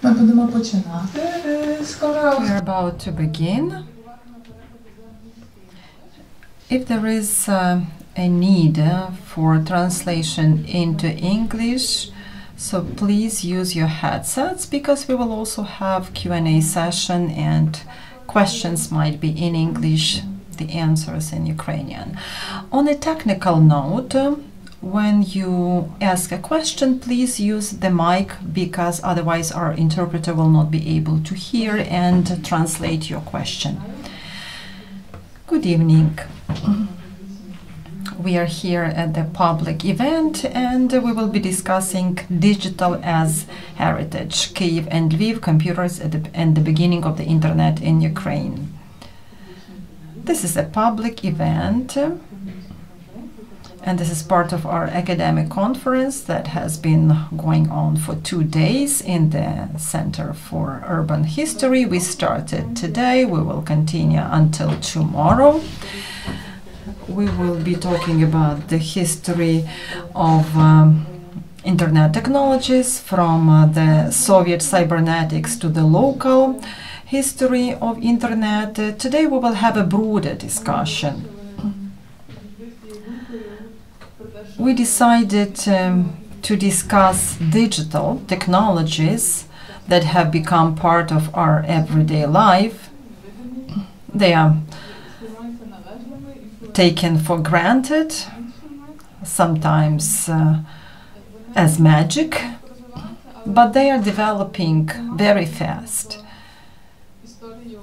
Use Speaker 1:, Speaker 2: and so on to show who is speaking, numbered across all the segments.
Speaker 1: We are about to begin. If there is a need for translation into English, so please use your headsets, because we will also have Q&A session and questions might be in English, the answers in Ukrainian. On a technical note, when you ask a question, please use the mic, because otherwise our interpreter will not be able to hear and translate your question. Good evening. We are here at the public event, and we will be discussing digital as heritage, Kyiv and Lviv, computers and the beginning of the internet in Ukraine. This is a public event, and this is part of our academic conference that has been going on for 2 days in the Center for Urban History. We started today, we will continue until tomorrow. We will be talking about the history of internet technologies, from the Soviet cybernetics to the local history of internet. Today we will have a broader discussion. We decided to discuss digital technologies that have become part of our everyday life. They are taken for granted, sometimes as magic, but they are developing very fast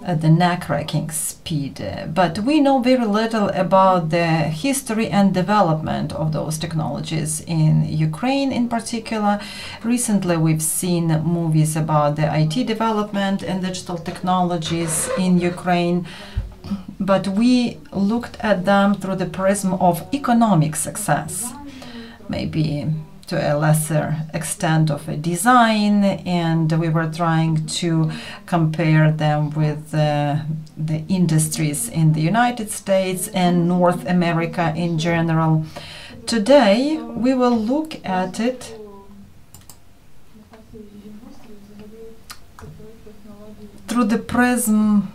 Speaker 1: at the neck-cracking speed. But we know very little about the history and development of those technologies in Ukraine in particular. Recently we've seen movies about the IT development and digital technologies in Ukraine, but we looked at them through the prism of economic success, maybe to a lesser extent of a design, and we were trying to compare them with the industries in the United States and North America in general. Today we will look at it through the prism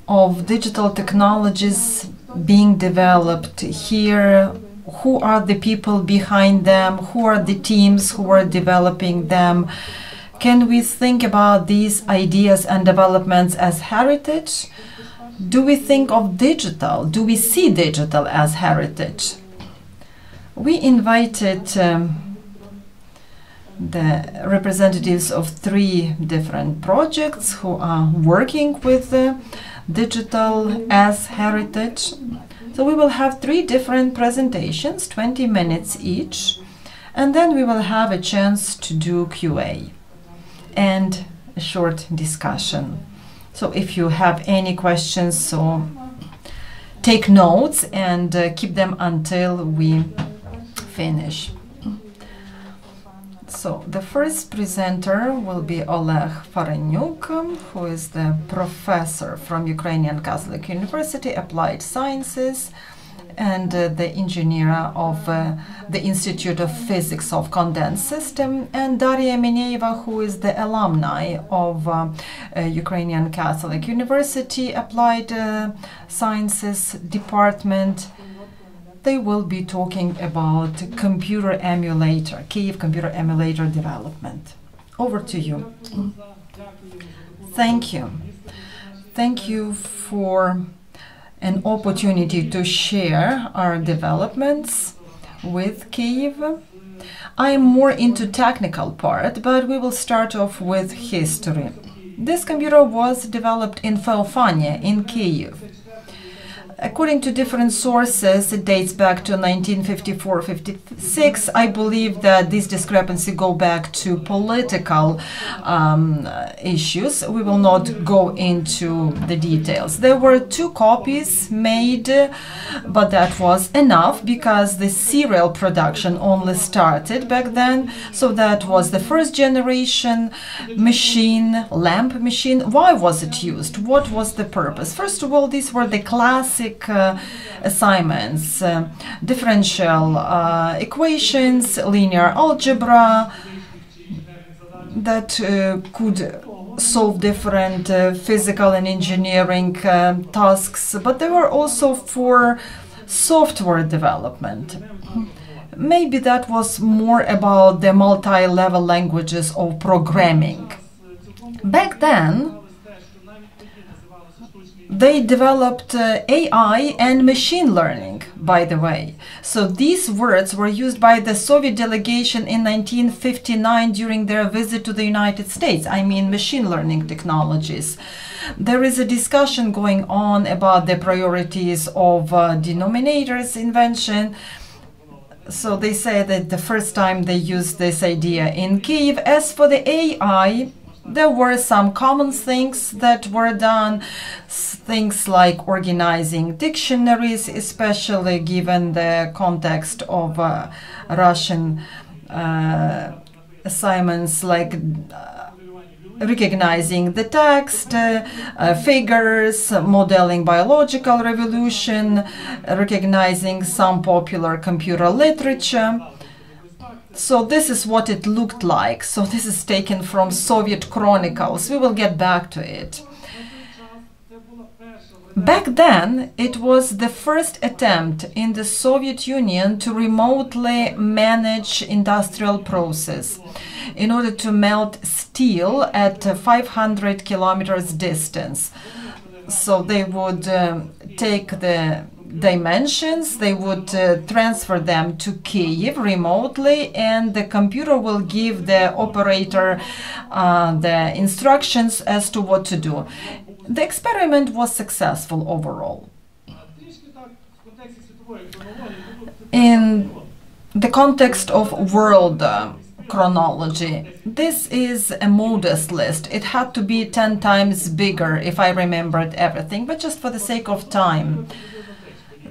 Speaker 1: of digital technologies being developed here. Who are the people behind them? Who are the teams who are developing them? Can we think about these ideas and developments as heritage? Do we think of digital? Do we see digital as heritage? We invited the representatives of 3 different projects who are working with digital as heritage. So we will have 3 different presentations, 20 minutes each, and then we will have a chance to do QA and a short discussion. So if you have any questions, so take notes and keep them until we finish. So the first presenter will be Oleg Farenyuk, who is the professor from Ukrainian Catholic University, Applied Sciences, and the engineer of the Institute of Physics of Condensed System, and Daria Mineyeva, who is the alumni of Ukrainian Catholic University, Applied Sciences Department. They will be talking about computer emulator, Kyiv computer emulator development. Over to you. Thank you. Thank you for an opportunity to share our developments with Kyiv. I am more into technical part, but we will start off with history. This computer was developed in Feofania in Kyiv. According to different sources, it dates back to 1954-56. I believe that these discrepancies go back to political issues. We will not go into the details. There were 2 copies made, but that was enough because the serial production only started back then. So that was the first generation machine, lamp machine. Why was it used? What was the purpose? First of all, these were the classic assignments, differential equations, linear algebra, that could solve different physical and engineering tasks, but they were also for software development. Maybe that was more about the multi-level languages of programming. Back then, they developed AI and machine learning, by the way. So these words were used by the Soviet delegation in 1959 during their visit to the United States. I mean, machine learning technologies. There is a discussion going on about the priorities of denominators invention. So they say that the first time they used this idea in Kyiv. As for the AI, there were some common things that were done, things like organizing dictionaries, especially given the context of Russian assignments, like recognizing the text, figures, modeling biological revolution, recognizing some popular computer literature. So this is what it looked like. So this is taken from Soviet chronicles. We will get back to it. Back then, it was the first attempt in the Soviet Union to remotely manage industrial process in order to melt steel at 500 kilometers distance. So they would take the dimensions, they would transfer them to Kyiv remotely, and the computer will give the operator the instructions as to what to do. The experiment was successful overall. In the context of world chronology, this is a modest list. It had to be 10 times bigger if I remembered everything, but just for the sake of time.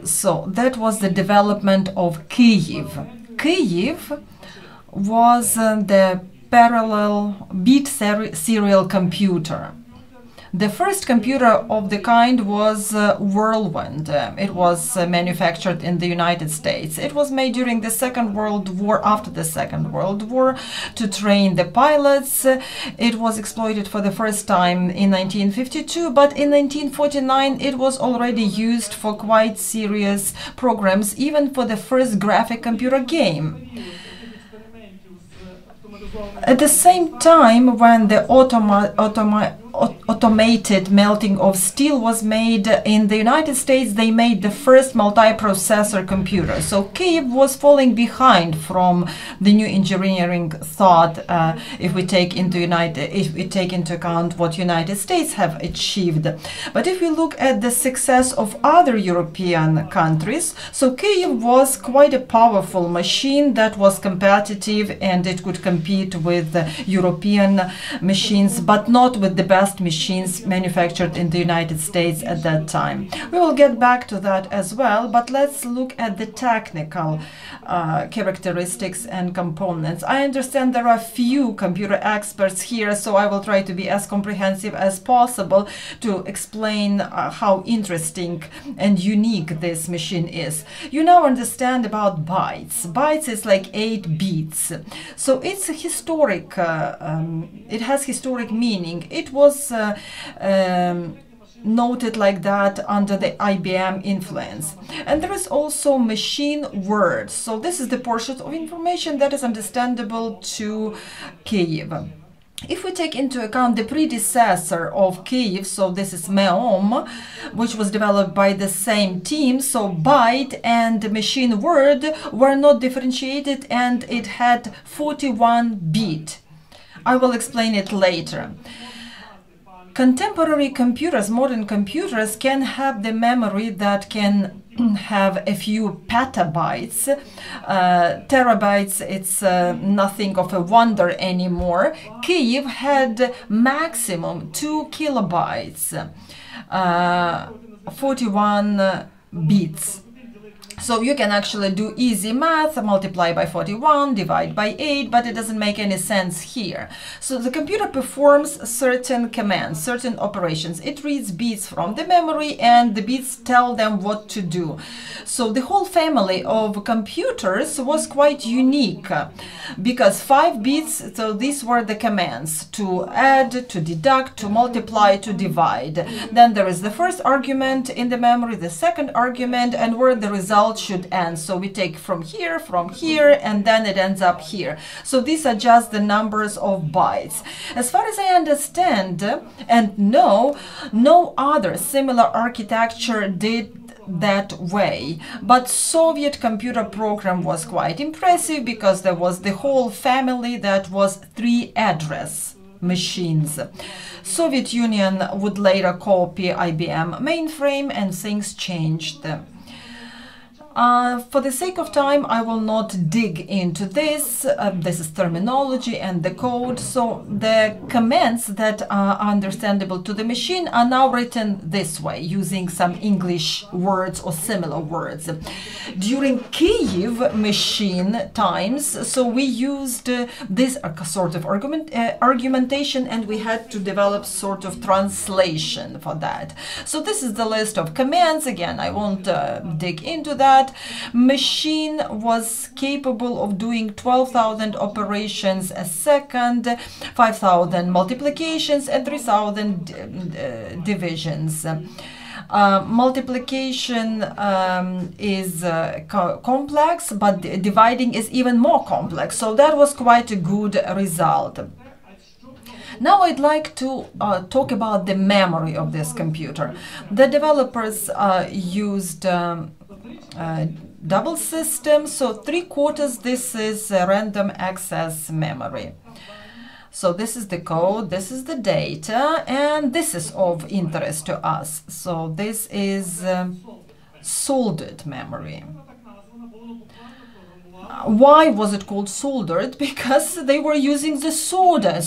Speaker 1: So that was the development of Kyiv. Kyiv was the parallel bit serial computer. The first computer of the kind was Whirlwind. It was manufactured in the United States. It was made during the Second World War, after the Second World War, to train the pilots. It was exploited for the first time in 1952, but in 1949 it was already used for quite serious programs, even for the first graphic computer game. At the same time, when the automated melting of steel was made in the United States, they made the first multiprocessor computer. So Kyiv was falling behind from the new engineering thought if we take into account what United States have achieved. But if we look at the success of other European countries, so Kyiv was quite a powerful machine that was competitive, and it could compete with European machines, but not with the best machines manufactured in the United States at that time. We will get back to that as well, but let's look at the technical characteristics and components. I understand there are few computer experts here, so I will try to be as comprehensive as possible to explain how interesting and unique this machine is. You now understand about bytes. Bytes is like 8 bits. So it's a historic, it has historic meaning. It was noted like that under the IBM influence. And there is also machine words. So this is the portion of information that is understandable to Kyiv. If we take into account the predecessor of Kyiv, so this is MEOM, which was developed by the same team, so byte and machine word were not differentiated, and it had 41 bit. I will explain it later. Contemporary computers, modern computers, can have the memory that can have a few petabytes. Terabytes, it's nothing of a wonder anymore. Kyiv had maximum 2 kilobytes, 41 bits. So you can actually do easy math, multiply by 41, divide by 8, but it doesn't make any sense here. So the computer performs certain commands, certain operations. It reads bits from the memory and the bits tell them what to do. So the whole family of computers was quite unique because 5 bits, so these were the commands: to add, to deduct, to multiply, to divide. Then there is the first argument in the memory, the second argument, and where the result should end. So we take from here, and then it ends up here. So these are just the numbers of bytes. As far as I understand and know, no other similar architecture did that way. But Soviet computer program was quite impressive because there was the whole family that was 3 address machines. Soviet Union would later copy IBM mainframe and things changed. For the sake of time, I will not dig into this. This is terminology and the code. So the commands that are understandable to the machine are now written this way, using some English words or similar words. During Kyiv machine times, so we used this sort of argumentation, and we had to develop sort of translation for that. So this is the list of commands. Again, I won't dig into that. Machine was capable of doing 12,000 operations a second, 5,000 multiplications, and 3,000 divisions. Multiplication is complex, but dividing is even more complex. So that was quite a good result. Now I'd like to talk about the memory of this computer. The developers used double system, so 3/4 this is random access memory. So this is the code, this is the data, and this is of interest to us. So this is soldered memory. Why was it called soldered? Because they were using the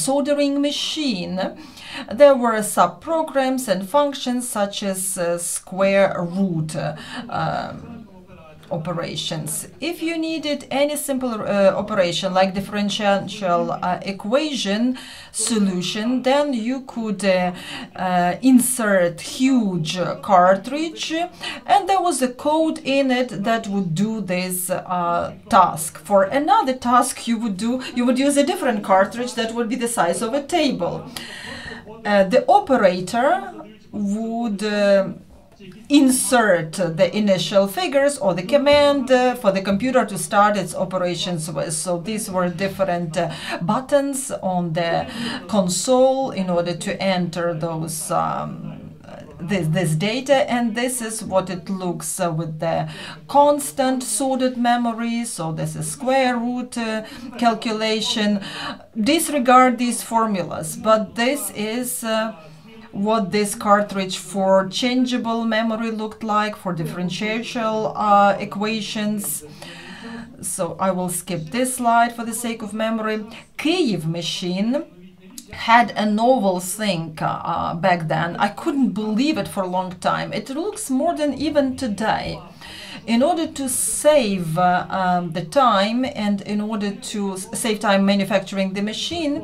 Speaker 1: soldering machine. There were sub-programs and functions such as square root operations. If you needed any simple operation like differential equation solution, then you could insert huge cartridge, and there was a code in it that would do this task. For another task you would use a different cartridge that would be the size of a table. The operator would insert the initial figures or the command for the computer to start its operations with. So these were different buttons on the console in order to enter those this data, and this is what it looks with the constant sorted memory. So this is square root calculation. Disregard these formulas, but this is what this cartridge for changeable memory looked like, for differential equations. So I will skip this slide for the sake of memory. Kyiv machine had a novel thing back then. I couldn't believe it for a long time. It looks modern even today. In order to save the time and in order to save time manufacturing the machine,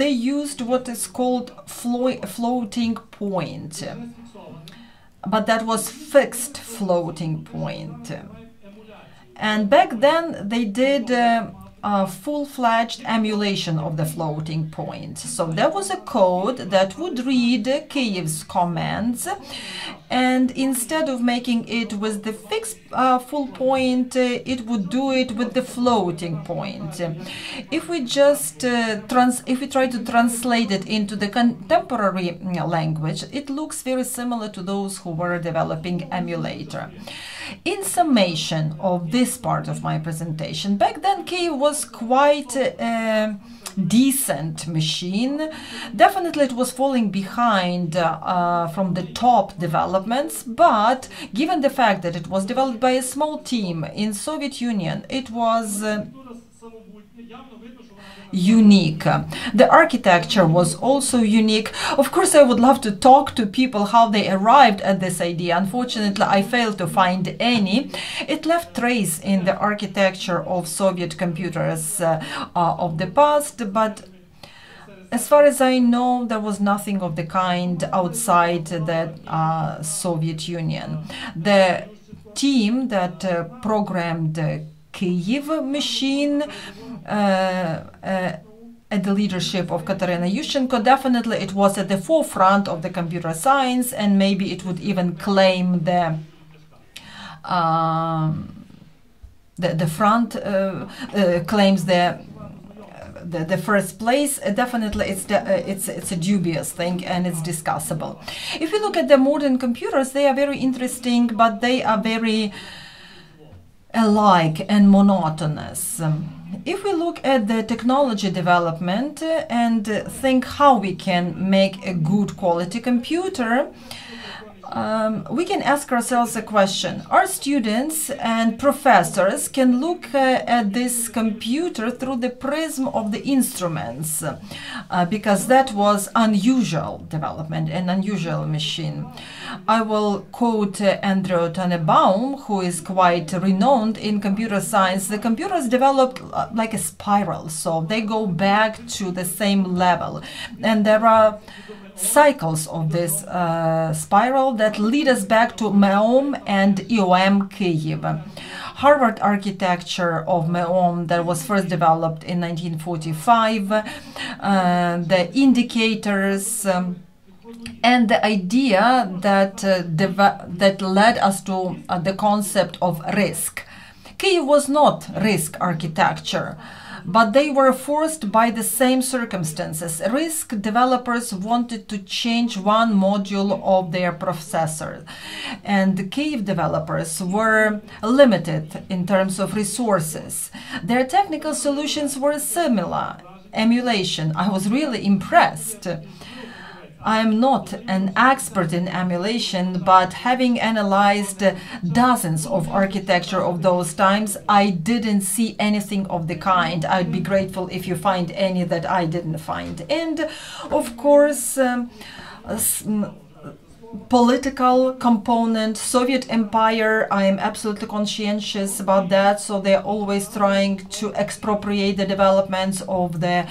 Speaker 1: they used what is called floating point, but that was fixed floating point. And back then they did a full-fledged emulation of the floating point. So there was a code that would read Kyiv's commands, and instead of making it with the fixed full point, it would do it with the floating point. If we just if we try to translate it into the contemporary language, it looks very similar to those who were developing emulator. In summation of this part of my presentation, back then Kyiv was quite a decent machine. Definitely it was falling behind from the top developments, but given the fact that it was developed by a small team in Soviet Union, it was unique. The architecture was also unique. Of course, I would love to talk to people how they arrived at this idea. Unfortunately, I failed to find any. It left trace in the architecture of Soviet computers of the past, but as far as I know, there was nothing of the kind outside the Soviet Union. The team that programmed the Kyiv machine at the leadership of Katerina Yushchenko, definitely it was at the forefront of the computer science, and maybe it would even claim the front, claims the first place. Definitely it's a dubious thing, and it's discussable. If you look at the modern computers, they are very interesting, but they are very alike and monotonous. If we look at the technology development and think how we can make a good quality computer, we can ask ourselves a question. Our students and professors can look at this computer through the prism of the instruments, because that was unusual development, an unusual machine. I will quote Andrew Tannebaum, who is quite renowned in computer science. The computers developed like a spiral, so they go back to the same level. And there are cycles of this spiral that lead us back to MEOM and EOM Kyiv. Harvard architecture of MEOM that was first developed in 1945, the indicators, and the idea that that led us to the concept of RISC. Kyiv was not RISC architecture, but they were forced by the same circumstances. RISC developers wanted to change one module of their processor, and the Kyiv developers were limited in terms of resources. Their technical solutions were similar. Emulation. I was really impressed. I am not an expert in emulation, but having analyzed dozens of architecture of those times, I didn't see anything of the kind. I'd be grateful if you find any that I didn't find. And of course, political component, Soviet Empire, I am absolutely conscientious about that, so they're always trying to expropriate the developments of the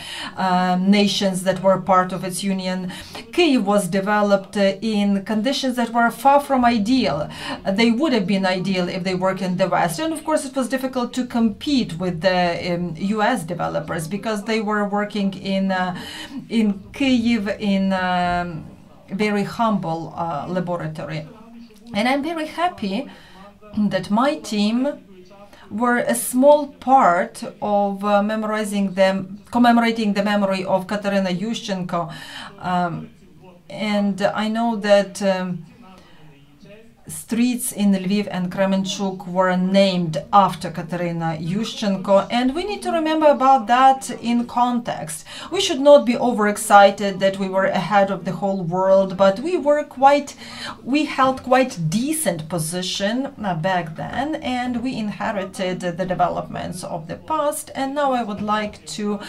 Speaker 1: nations that were part of its union. Kyiv was developed in conditions that were far from ideal. They would have been ideal if they worked in the West, and of course it was difficult to compete with the US developers because they were working in Kyiv in very humble laboratory. And I'm very happy that my team were a small part of commemorating the memory of Katerina Yushchenko. And I know that streets in Lviv and Kremenchuk were named after Katerina Yushchenko, and we need to remember about that in context. We should not be overexcited that we were ahead of the whole world, but we held quite decent position back then, and we inherited the developments of the past. And now I would like to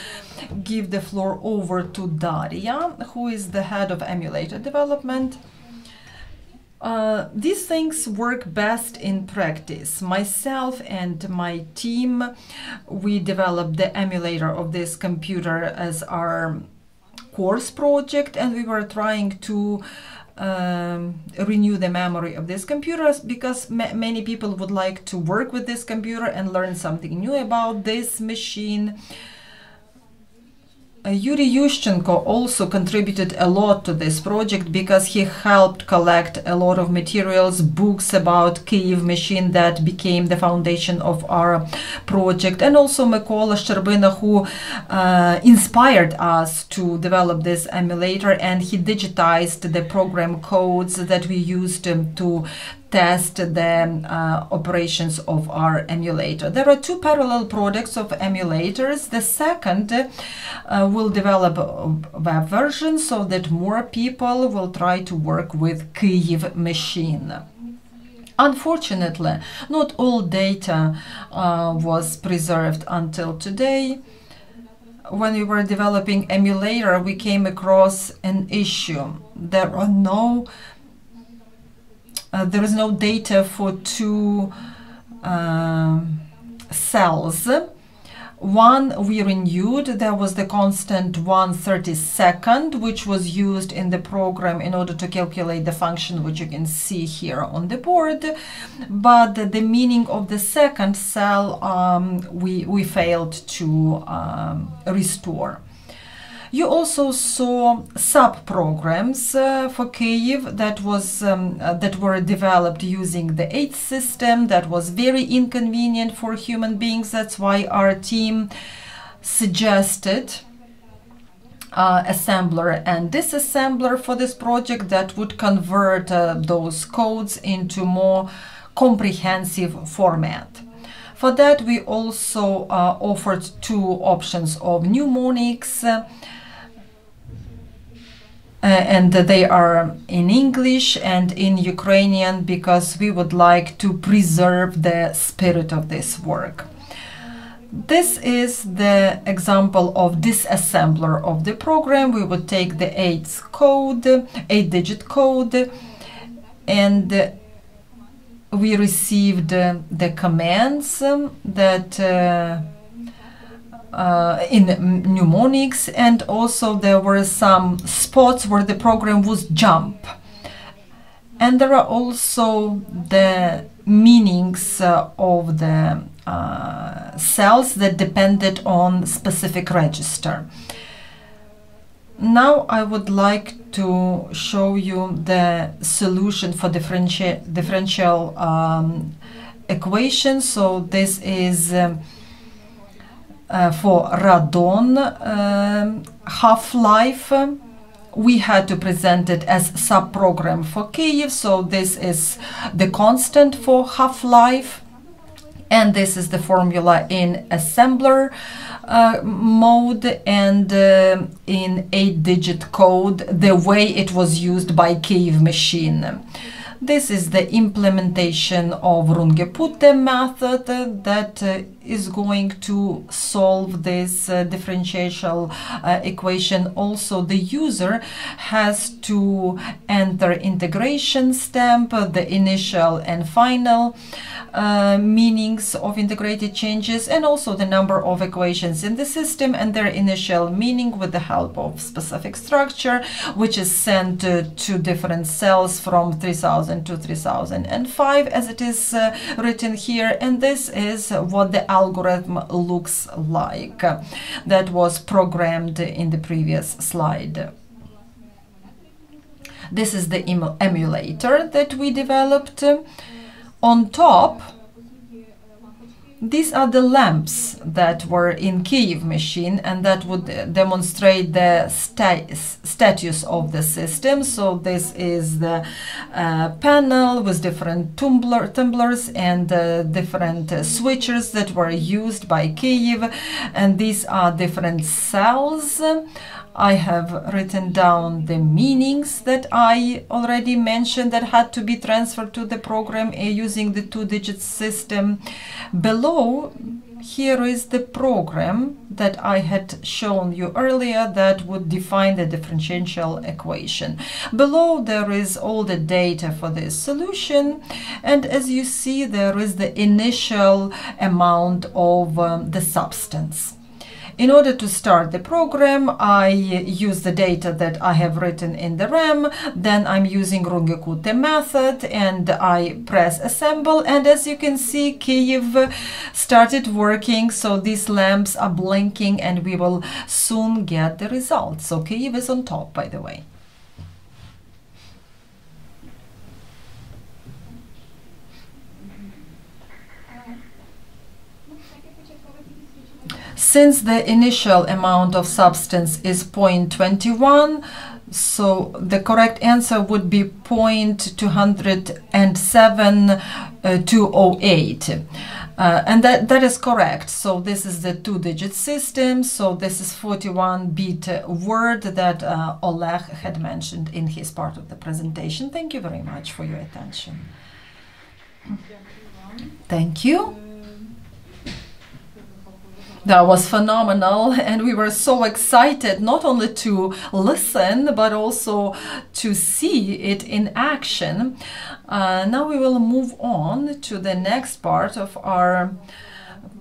Speaker 1: give the floor over to Daria, who is the head of emulator development. These things work best in practice. Myself and my team, we developed the emulator of this computer as our course project, and we were trying to renew the memory of this computer because many people would like to work with this computer and learn something new about this machine. Yuri Yushchenko also contributed a lot to this project because he helped collect a lot of materials, books about Kyiv machine that became the foundation of our project, and also Mykola Sherbina, who inspired us to develop this emulator, and he digitized the program codes that we used to test the operations of our emulator. There are two parallel products of emulators. The second will develop a web version so that more people will try to work with Kyiv machine. Unfortunately, not all data was preserved until today. when we were developing emulator, we came across an issue. There is no data for two cells. One we renewed, there was the constant 1/32, which was used in the program in order to calculate the function, which you can see here on the board. But the meaning of the second cell we failed to restore. You also saw sub-programs for Kyiv that were developed using the 8th system. That was very inconvenient for human beings. That's why our team suggested assembler and disassembler for this project that would convert those codes into more comprehensive format. For that, we also offered two options of mnemonics, and they are in English and in Ukrainian because we would like to preserve the spirit of this work. This is the example of disassembler of the program. We would take the 8-digit code, and we received the commands that in mnemonics, and also there were some spots where the program would jump. And there are also the meanings of the cells that depended on specific register. Now I would like to show you the solution for differential equation. So this is for radon half-life. We had to present it as sub-program for Kyiv. So this is the constant for half-life, and this is the formula in assembler mode, and in 8-digit code, the way it was used by Kyiv machine. This is the implementation of Runge-Putte method that is going to solve this differential equation. Also, the user has to enter integration stamp, the initial and final meanings of integrated changes, and also the number of equations in the system and their initial meaning with the help of specific structure, which is sent to different cells from 3000 to 3005, as it is written here. And this is what the algorithm looks like that was programmed in the previous slide. This is the emulator that we developed. On top, these are the lamps that were in Kyiv machine, and that would demonstrate the status of the system. So this is the panel with different tumblers and different switchers that were used by Kyiv, and these are different cells. I have written down the meanings that I already mentioned that had to be transferred to the program using the 2-digit system. Below, here is the program that I had shown you earlier that would define the differential equation. Below, there is all the data for this solution, and as you see, there is the initial amount of the substance. In order to start the program, I use the data that I have written in the RAM, then I'm using Runge-Putte method, and I press assemble, and as you can see, Kyiv started working, so these lamps are blinking, and we will soon get the results. So Kyiv is on top, by the way. Since the initial amount of substance is 0.21, so the correct answer would be 0.207,208. And that is correct. So this is the 2-digit system. So this is 41-bit word that Oleg had mentioned in his part of the presentation. Thank you very much for your attention. Thank you. That was phenomenal, and we were so excited not only to listen but also to see it in action. Now we will move on to the next part of our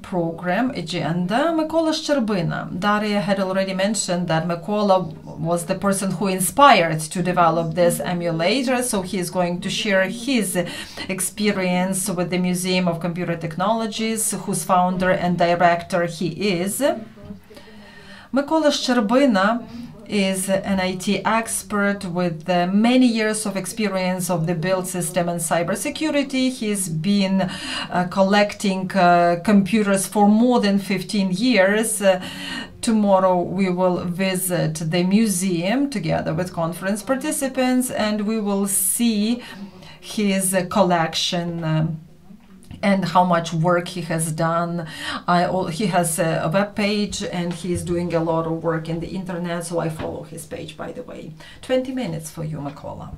Speaker 1: program agenda. Mykola Szczerbina. Daria had already mentioned that Mykola was the person who inspired to develop this emulator, so he is going to share his experience with the Museum of Computer Technologies, whose founder and director he is. Mykola Szczerbina is an IT expert with many years of experience of the build system and cybersecurity. He's been collecting computers for more than 15 years. Tomorrow we will visit the museum together with conference participants, and we will see his collection and how much work he has done. He has a web page, and he's doing a lot of work in the internet, so I follow his page, by the way. 20 minutes for you, Mykola.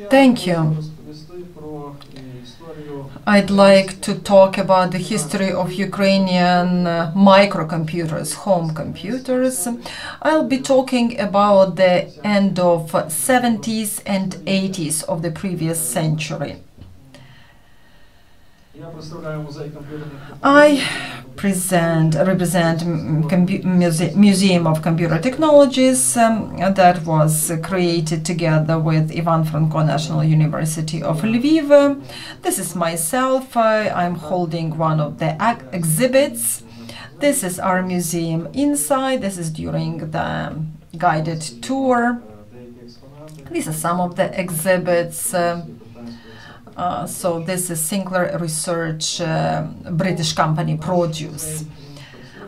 Speaker 1: Thank you. I'd like to talk about the history of Ukrainian microcomputers, home computers. I'll be talking about the end of 70s and 80s of the previous century. I represent Museum of Computer Technologies that was created together with Ivan Franko National University of Lviv. This is myself. I'm holding one of the exhibits. This is our museum inside. This is during the guided tour. These are some of the exhibits. So this is Sinclair Research, British company produce.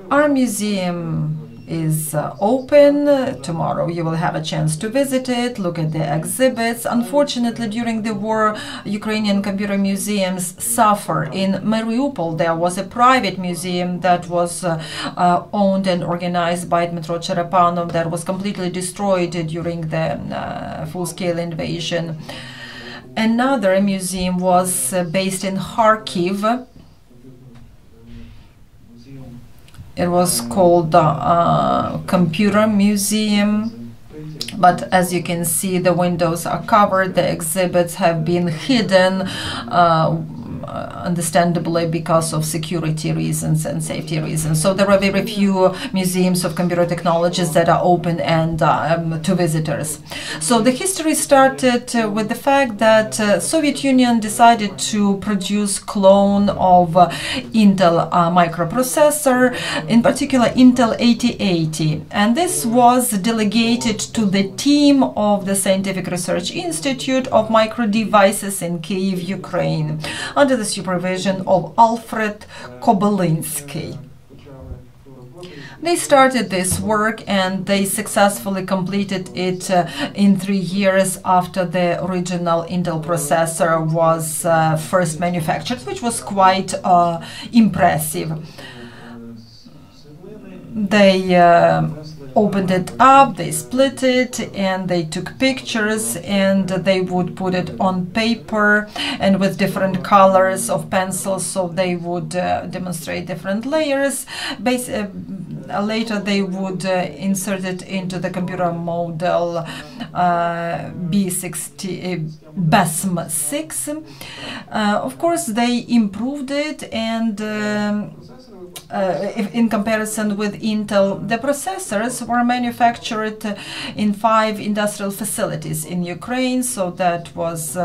Speaker 1: Our museum is open. Tomorrow you will have a chance to visit it, look at the exhibits. Unfortunately, during the war, Ukrainian computer museums suffer. In Mariupol, there was a private museum that was owned and organized by Dmitro Cherepanov that was completely destroyed during the full-scale invasion. Another museum was based in Kyiv. It was called Computer Museum, but as you can see, the windows are covered, the exhibits have been hidden, understandably because of security reasons and safety reasons. So there are very few museums of computer technologies that are open and to visitors. So the history started with the fact that Soviet Union decided to produce clone of Intel microprocessor, in particular Intel 8080, and this was delegated to the team of the Scientific Research Institute of Micro Devices in Kyiv, Ukraine, under the supervision of Alfred Kobelinsky. They started this work and they successfully completed it in 3 years after the original Intel processor was first manufactured, which was quite impressive. They opened it up, they split it, and they took pictures, and they would put it on paper and with different colors of pencils, so they would demonstrate different layers. Later they would insert it into the computer model BESM6. Of course, they improved it, and in comparison with Intel, the processors were manufactured in 5 industrial facilities in Ukraine, so that was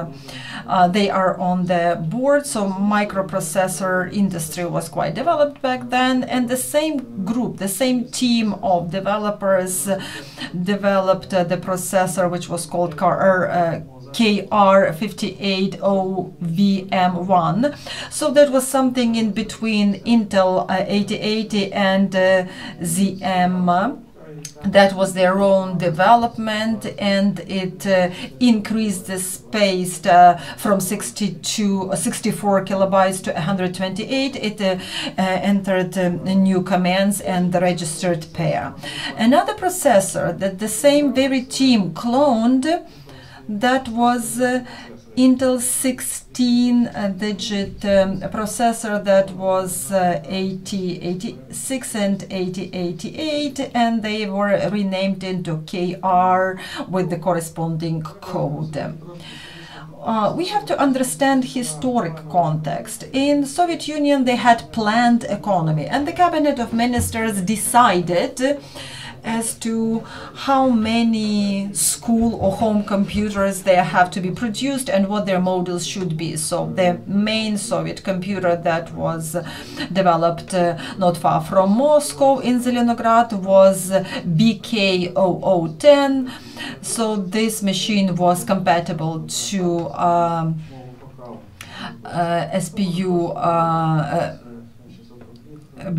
Speaker 1: they are on the board. So microprocessor industry was quite developed back then, and the same group, the same team of developers developed the processor which was called KR580VM1. So that was something in between Intel 8080 and ZM. That was their own development, and it increased the space from 64 kilobytes to 128. It entered new commands and the registered pair. Another processor that the same very team cloned, that was Intel 16-digit processor that was 8086 and 8088, and they were renamed into KR with the corresponding code. We have to understand historic context. In Soviet Union, they had planned economy, and the cabinet of ministers decided as to how many school or home computers there have to be produced and what their models should be. So the main Soviet computer that was developed not far from Moscow in Zelenograd was BK0010. So this machine was compatible to SPU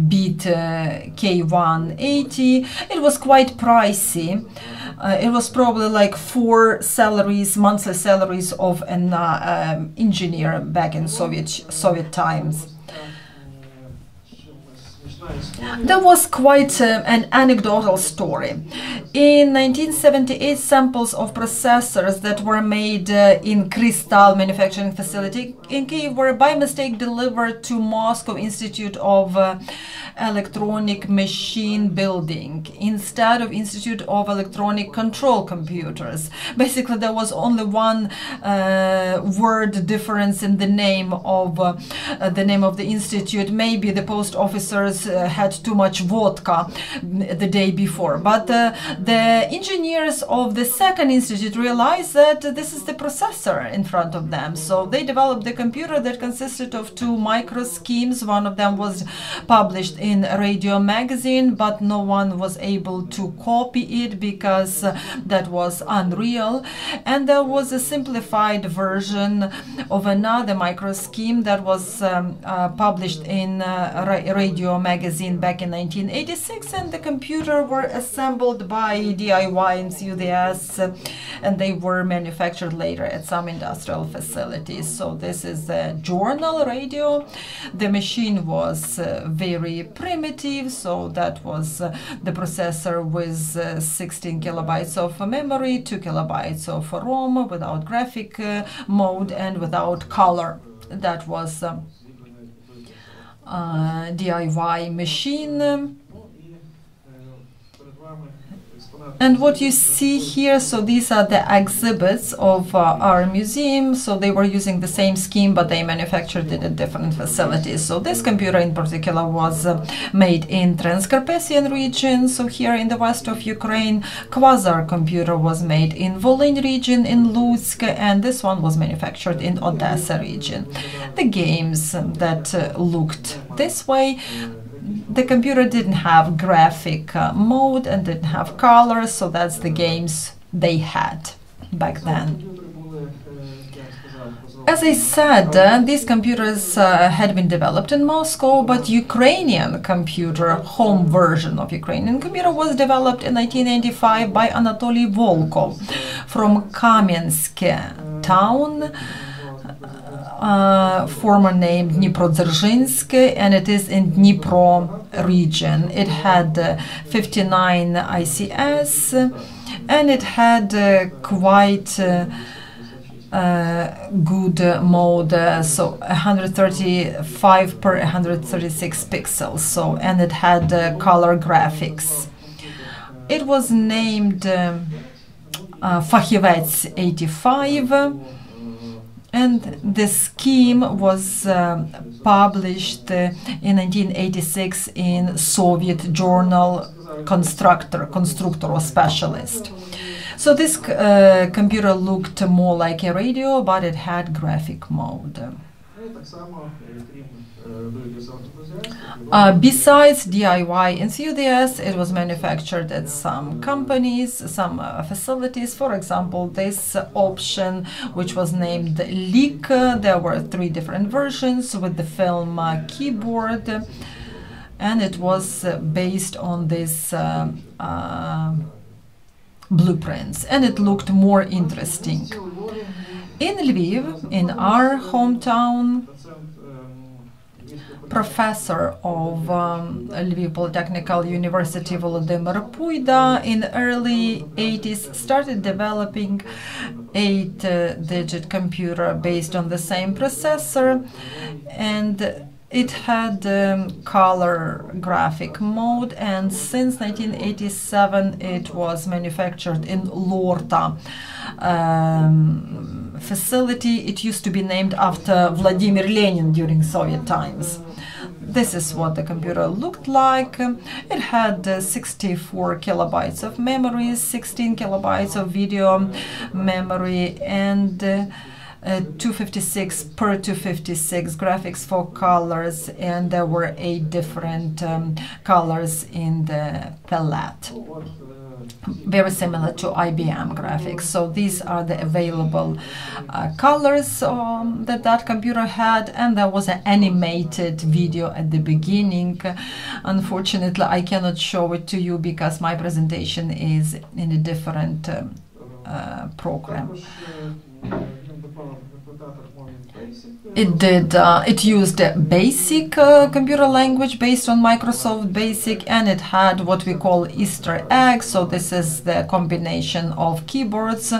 Speaker 1: bit K180. It was quite pricey. It was probably like 4 salaries, monthly salaries of an engineer back in Soviet times. That was quite an anecdotal story. In 1978, samples of processors that were made in Crystal manufacturing facility in Kyiv were by mistake delivered to Moscow Institute of Electronic Machine Building instead of Institute of Electronic Control Computers. Basically, there was only one word difference in the name of the institute. Maybe the post officers had too much vodka the day before, but the engineers of the second institute realized that this is the processor in front of them, so they developed the computer that consisted of 2 micro schemes. One of them was published in Radio Magazine, but no one was able to copy it because that was unreal, and there was a simplified version of another micro scheme that was published in Radio Magazine back in 1986, and the computer were assembled by DIY enthusiasts, and they were manufactured later at some industrial facilities. So this is a journal radio. The machine was very primitive, so that was the processor with 16 kilobytes of memory, 2 kilobytes of ROM, without graphic mode and without color. That was DIY machine. And what you see here, so these are the exhibits of our museum. So they were using the same scheme, but they manufactured it at different facilities. So this computer in particular was made in Transcarpathian region. So here in the west of Ukraine, Quasar computer was made in Volyn region in Lutsk, and this one was manufactured in Odessa region. The games that looked this way, the computer didn't have graphic mode and didn't have colors, so that's the games they had back then. As I said, these computers had been developed in Moscow, but Ukrainian computer, home version of Ukrainian computer, was developed in 1985 by Anatoly Volkov from Kamensk town, former name Dniprodzerzhinsk, and it is in Dnipro region. It had 59 ICS, and it had quite good mode, so 135 per 136 pixels. So, and it had color graphics. It was named Fakhivets 85. And the scheme was published in 1986 in Soviet journal Constructor or Specialist. So this computer looked more like a radio, but it had graphic mode. Besides DIY enthusiasts, it was manufactured at some companies, some facilities. For example, this option, which was named Leak, there were 3 different versions with the film keyboard, and it was based on this blueprints, and it looked more interesting. In Lviv, in our hometown, professor of Lviv Polytechnical University, Volodymyr Puida, in early 80s started developing 8-digit computer based on the same processor, and it had color graphic mode, and since 1987 it was manufactured in Lorta facility. It used to be named after Vladimir Lenin during Soviet times. This is what the computer looked like. It had 64 kilobytes of memory, 16 kilobytes of video memory, and 256 per 256 graphics for colors, and there were 8 different colors in the palette, very similar to IBM graphics. So these are the available colors that computer had, and there was an animated video at the beginning. Unfortunately, I cannot show it to you because my presentation is in a different program. It used a basic computer language based on Microsoft Basic, and it had what we call Easter eggs. So this is the combination of keyboards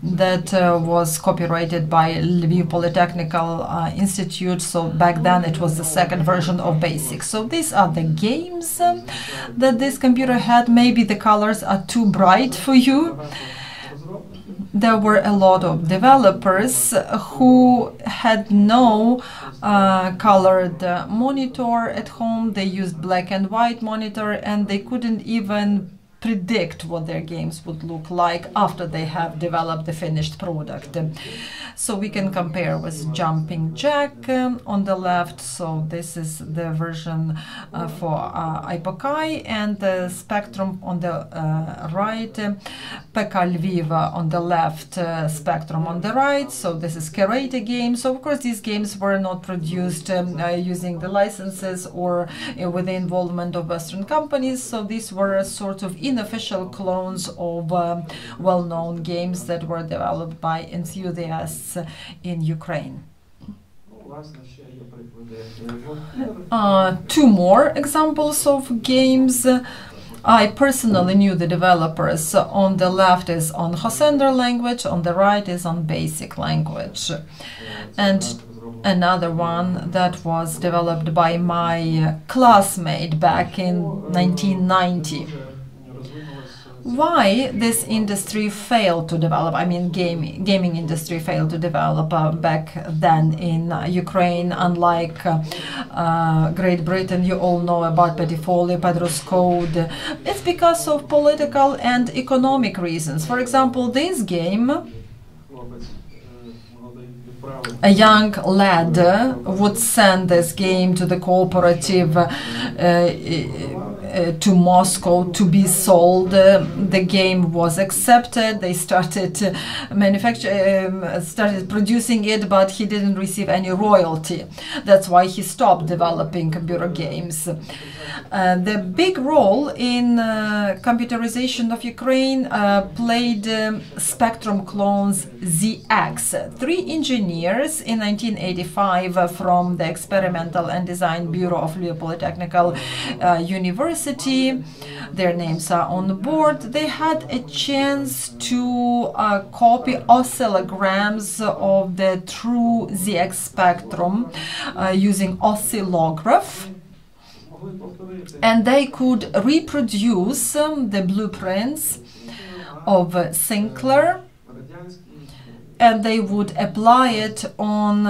Speaker 1: that was copyrighted by Lviv Polytechnical Institute. So back then it was the second version of Basic. So these are the games that this computer had. Maybe the colors are too bright for you. There were a lot of developers who had no colored monitor at home. They used black and white monitor, and they couldn't even predict what their games would look like after they have developed the finished product. So we can compare with Jumping Jack on the left. So this is the version for Ipokai, and the Spectrum on the right, PK Lviv on the left, Spectrum on the right. So this is Karate game. So of course these games were not produced using the licenses or with the involvement of Western companies. So these were sort of unofficial clones of well-known games that were developed by enthusiasts in Ukraine. Two more examples of games. I personally knew the developers. On the left is on Hosender language, on the right is on Basic language. And another one that was developed by my classmate back in 1990. Why this industry failed to develop, I mean gaming industry failed to develop back then in Ukraine, unlike Great Britain. You all know about Petit Folly, Pedro's Code. It's because of political and economic reasons. For example, this game, a young lad would send this game to the cooperative to Moscow to be sold. The game was accepted. They started started producing it, but he didn't receive any royalty. That's why he stopped developing computer games. The big role in computerization of Ukraine played Spectrum clones ZX. 3 engineers in 1985 from the Experimental and Design Bureau of Lviv Polytechnical University. Their names are on the board. They had a chance to copy oscillograms of the true ZX spectrum using oscillograph. And they could reproduce the blueprints of Sinclair, and they would apply it on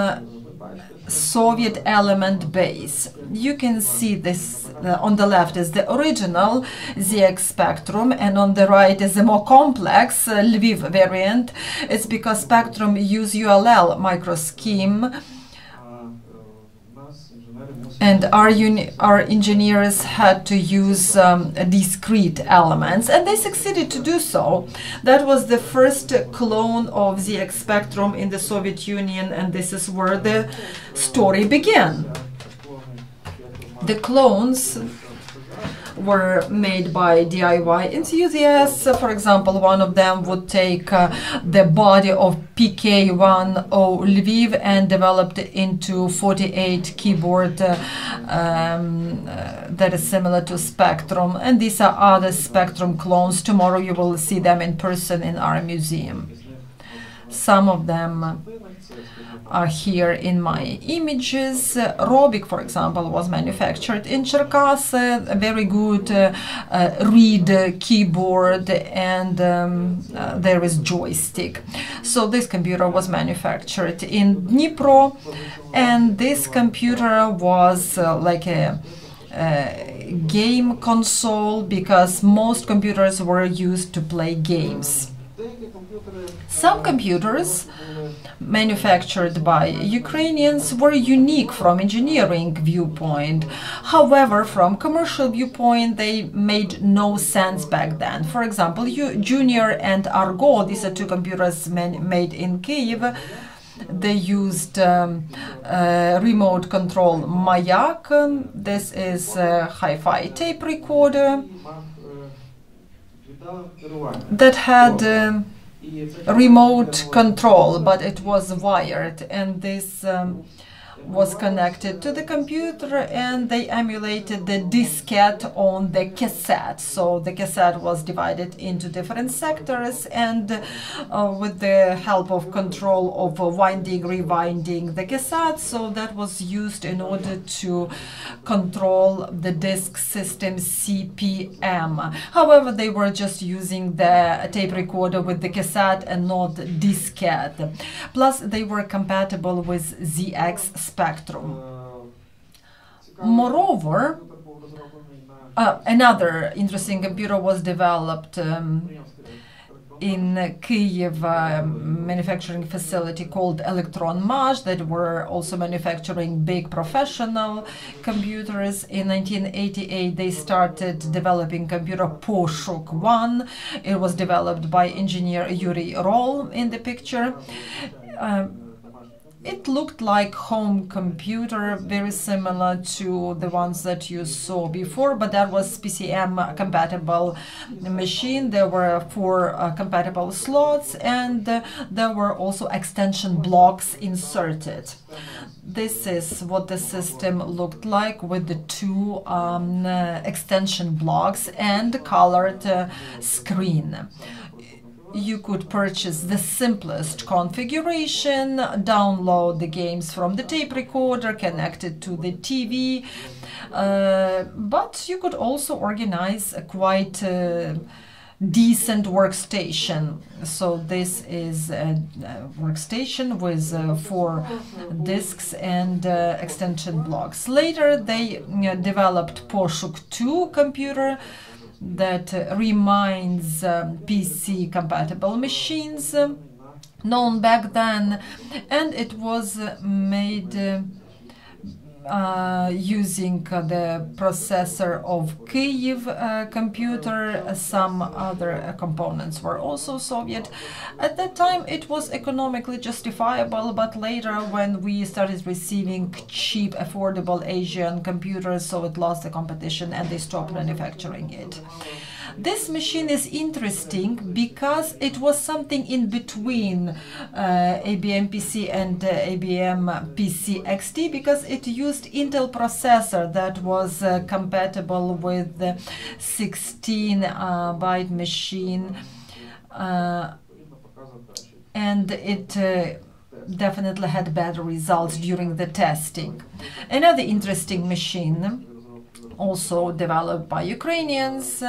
Speaker 1: Soviet element base. You can see this on the left is the original ZX Spectrum, and on the right is a more complex Lviv variant. It's because Spectrum use ULL microscheme, and our engineers had to use discrete elements, and they succeeded to do so. That was the first clone of ZX Spectrum in the Soviet Union, and this is where the story began. The clones were made by DIY enthusiasts. For example, one of them would take the body of PK10 Lviv and developed it into 48 keyboard that is similar to Spectrum. And these are other Spectrum clones. Tomorrow you will see them in person in our museum. Some of them are here in my images. Robic, for example, was manufactured in Cherkasy, a very good read keyboard, and there is joystick. So this computer was manufactured in Dnipro, and this computer was like a game console because most computers were used to play games. Some computers manufactured by Ukrainians were unique from engineering viewpoint. However, from commercial viewpoint, they made no sense back then. For example, Junior and Argo, these are two computers made in Kyiv. They used remote control Mayak. This is a hi-fi tape recorder that had remote control, but it was wired, and this was connected to the computer, and they emulated the diskette on the cassette. So the cassette was divided into different sectors, and with the help of control of winding, rewinding the cassette, so that was used in order to control the disk system CPM. However, they were just using the tape recorder with the cassette and not diskette. Plus, they were compatible with ZX Spectrum. Moreover, another interesting computer was developed in Kyiv manufacturing facility called Electron Maj, that were also manufacturing big professional computers. In 1988 they started developing computer Poshuk 1. It was developed by engineer Yuri Rol in the picture. It looked like home computer, very similar to the ones that you saw before, but that was PCM compatible machine. There were 4 compatible slots, and there were also extension blocks inserted. This is what the system looked like with the 2 extension blocks and colored screen. You could purchase the simplest configuration, download the games from the tape recorder, connect it to the TV, but you could also organize a quite decent workstation. So this is a workstation with 4 disks and extension blocks. Later they developed Poshuk 2 computer that reminds PC compatible machines known back then, and it was made using the processor of Kyiv computer. Some other components were also Soviet. At that time it was economically justifiable, but later when we started receiving cheap, affordable Asian computers, so it lost the competition and they stopped manufacturing it. This machine is interesting because it was something in between IBM PC and IBM PC XT, because it used Intel processor that was compatible with the 16-byte machine, and it definitely had better results during the testing. Another interesting machine, also developed by Ukrainians,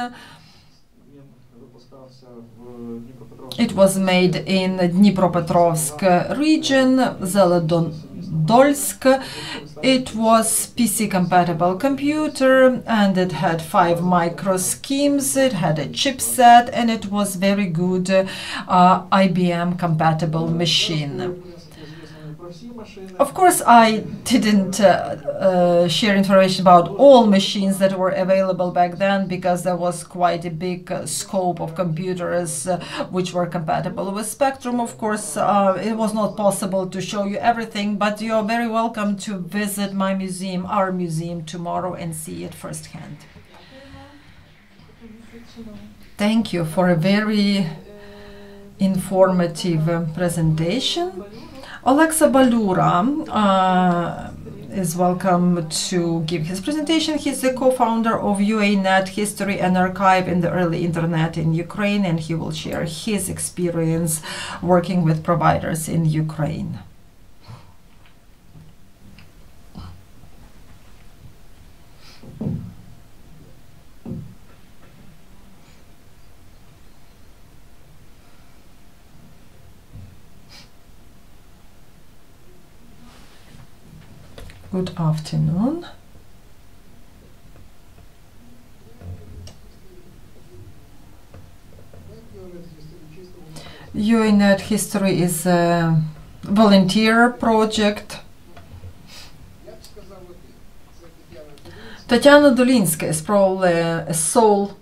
Speaker 1: it was made in Dnipropetrovsk region, Zeledonolsk. It was PC compatible computer, and it had 5 micro schemes, it had a chipset, and it was very good IBM compatible machine. Of course, I didn't share information about all machines that were available back then, because there was quite a big scope of computers which were compatible with Spectrum. Of course, it was not possible to show you everything, but you are very welcome to visit my museum, our museum, tomorrow and see it firsthand. Thank you for a very informative presentation. Alexa Balura is welcome to give his presentation. He's the co-founder of UANet History and Archive in the Early Internet in Ukraine, and he will share his experience working with providers in Ukraine. Good afternoon. UANet History is a volunteer project. Tatiana Dulinska is probably a sole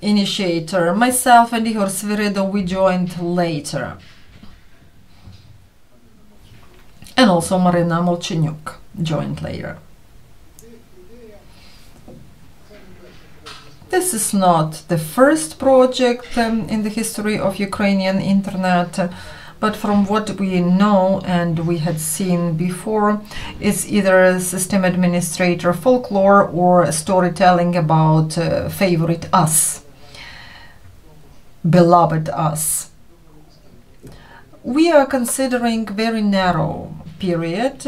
Speaker 1: initiator. Myself and Igor Svirido, we joined later. And also Marina Molchenyuk joined later. This is not the first project in the history of Ukrainian internet, but from what we know and we had seen before, it's either system administrator folklore or storytelling about favorite us, beloved us. We are considering very narrow period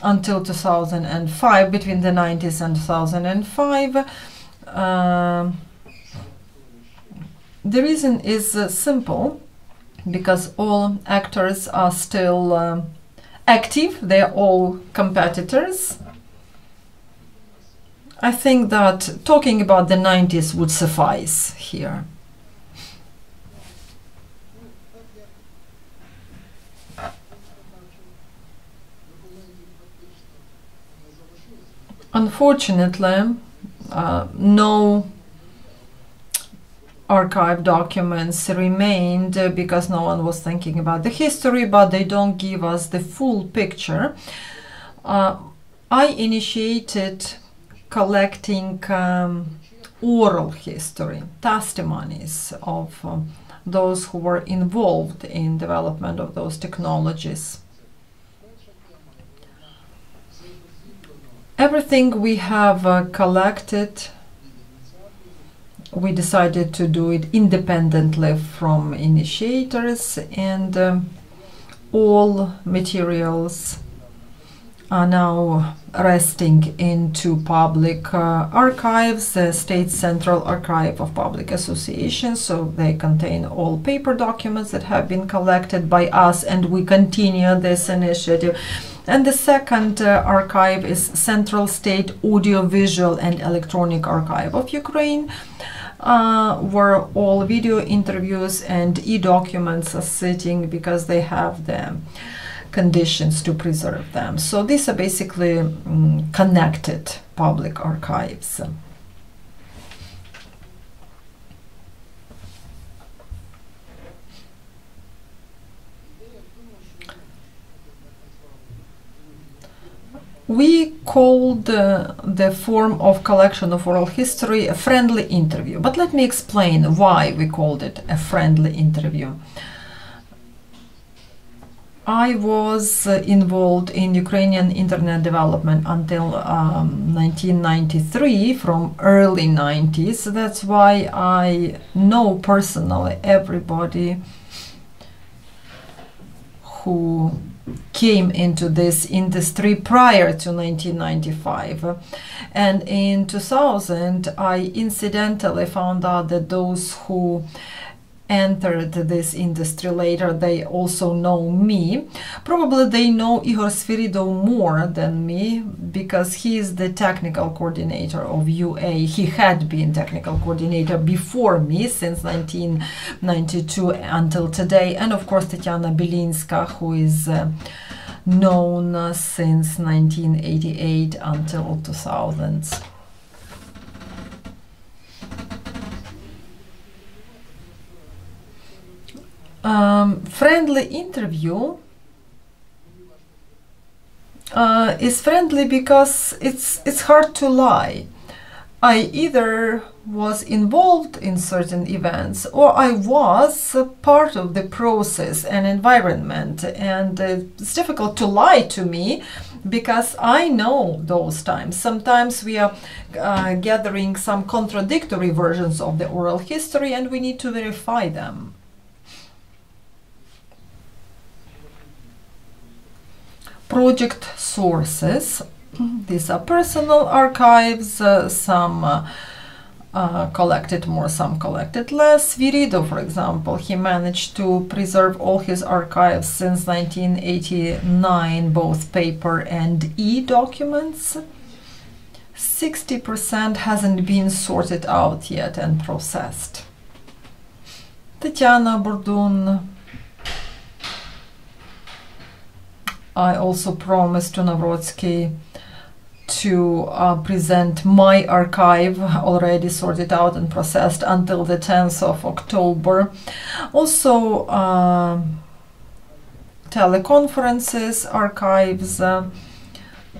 Speaker 1: until 2005, between the 90s and 2005. The reason is simple, because all actors are still active, they're all competitors. I think that talking about the 90s would suffice here. Unfortunately, no archive documents remained because no one was thinking about the history, but they don't give us the full picture. I initiated collecting oral history, testimonies of those who were involved in development of those technologies. Everything we have collected, we decided to do it independently from initiators, and all materials are now resting into public archives, the State Central Archive of Public Associations, so they contain all paper documents that have been collected by us, and we continue this initiative. And the second archive is Central State Audiovisual and Electronic Archive of Ukraine, where all video interviews and e-documents are sitting because they have the conditions to preserve them. So these are basically connected public archives. We called the form of collection of oral history a friendly interview, but let me explain why we called it a friendly interview. I was involved in Ukrainian internet development until 1993, from early 90s. That's why I know personally everybody who came into this industry prior to 1995. And in 2000, I incidentally found out that those who entered this industry later, they also know me. Probably they know Igor Svirido more than me, because he is the technical coordinator of UA. He had been technical coordinator before me since 1992 until today. And of course Tatiana Belinska, who is known since 1988 until 2000s. Friendly interview is friendly because it's hard to lie. I either was involved in certain events or I was part of the process and environment, and it's difficult to lie to me because I know those times. Sometimes we are gathering some contradictory versions of the oral history and we need to verify them. Project sources. These are personal archives, some collected more, some collected less. Virido, for example, he managed to preserve all his archives since 1989, both paper and e-documents. 60% hasn't been sorted out yet and processed. Tatiana Bordun. I also promised to Navrotsky to present my archive already sorted out and processed until the 10th of October. Also teleconferences archives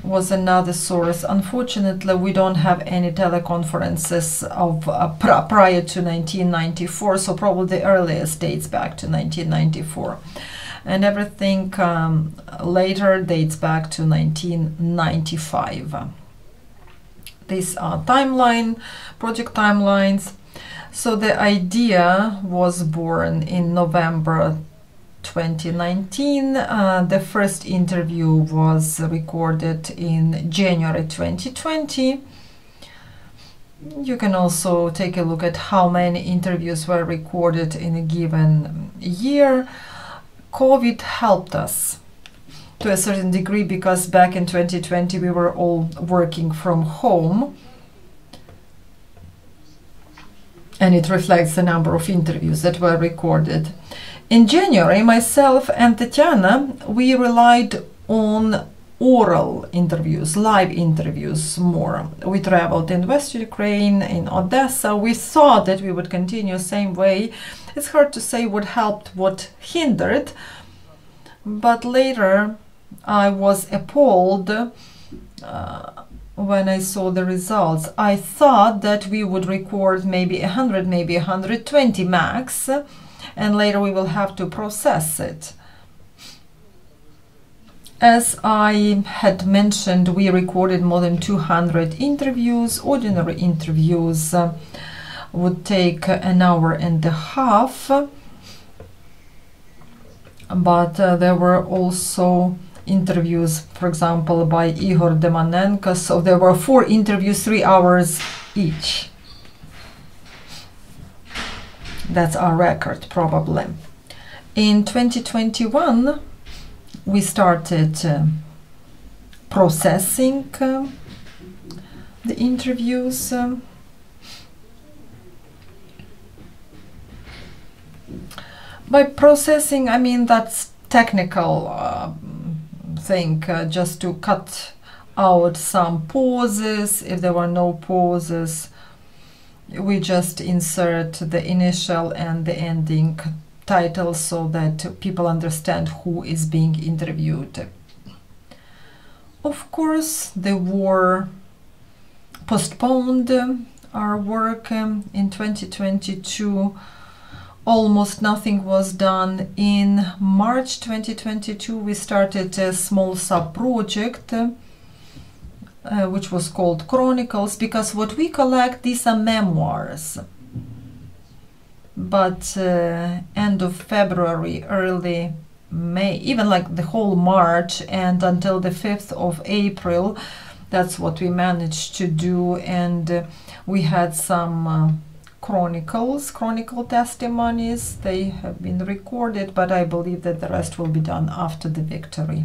Speaker 1: was another source. Unfortunately, we don't have any teleconferences of prior to 1994, so probably the earliest dates back to 1994. And everything later dates back to 1995. These are project timelines. So the idea was born in November 2019. The first interview was recorded in January 2020. You can also take a look at how many interviews were recorded in a given year. COVID helped us to a certain degree because back in 2020 we were all working from home, and it reflects the number of interviews that were recorded. In January, myself and Tatiana, we relied on oral interviews, live interviews more. We traveled in West Ukraine, in Odessa. We thought that we would continue same way. It's hard to say what helped, what hindered, but later I was appalled when I saw the results. I thought that we would record maybe 100, maybe 120 max, and later we will have to process it. As I had mentioned, we recorded more than 200 interviews. Ordinary interviews would take an hour and a half, but there were also interviews, for example, by Igor Demanenko, so there were 4 interviews, 3 hours each. That's our record, probably. In 2021, we started processing the interviews. By processing, I mean that's technical thing, just to cut out some pauses. If there were no pauses, we just insert the initial and the ending title so that people understand who is being interviewed. Of course, the war postponed our work in 2022. Almost nothing was done. In March 2022, we started a small sub-project which was called Chronicles, because what we collect, these are memoirs. But end of February, early May, even like the whole March and until the 5th of April, that's what we managed to do. And we had some chronicle testimonies. They have been recorded, but I believe that the rest will be done after the victory.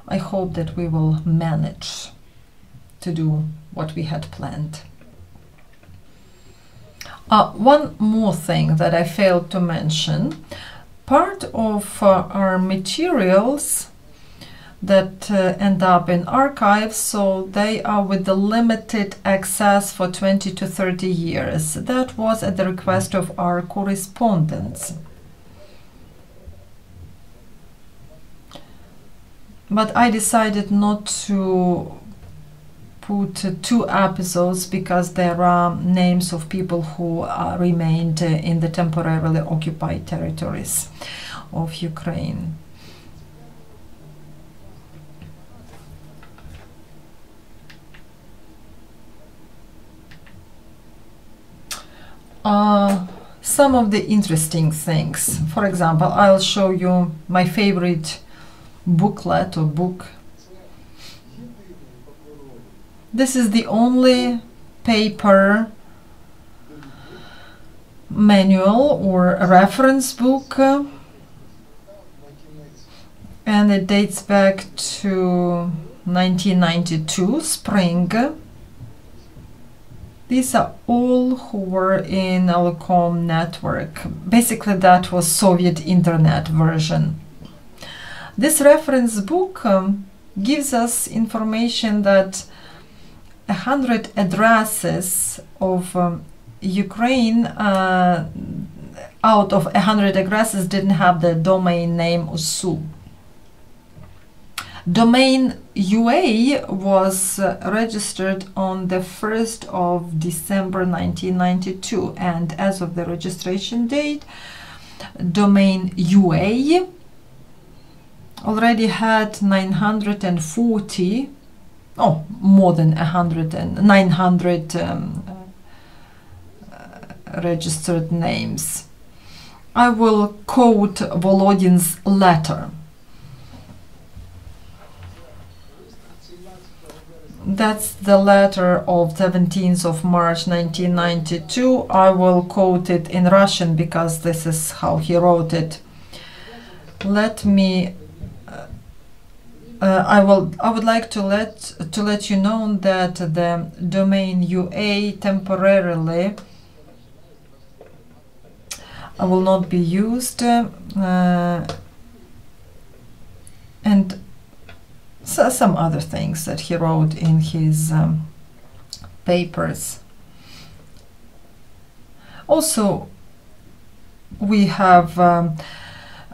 Speaker 1: I hope that we will manage to do what we had planned. One more thing that I failed to mention. Part of our materials that end up in archives, so they are with the limited access for 20 to 30 years. That was at the request of our correspondents. But I decided not to put 2 episodes because there are names of people who remained in the temporarily occupied territories of Ukraine. Some of the interesting things. For example, I'll show you my favorite booklet or book. This is the only paper manual or reference book, and it dates back to 1992 spring. These are all who were in Telecom network. Basically, that was Soviet internet version. This reference book gives us information that 100 addresses of Ukraine, out of 100 addresses, didn't have the domain name USU. Domain UA was registered on the 1st of December 1992, and as of the registration date, domain UA already had 940, more than 900 registered names. I will quote Volodin's letter. That's the letter of 17th of March 1992. I will quote it in Russian because this is how he wrote it. Let me I would like to let you know that the domain UA temporarily will not be used, and so some other things that he wrote in his papers. Also, we have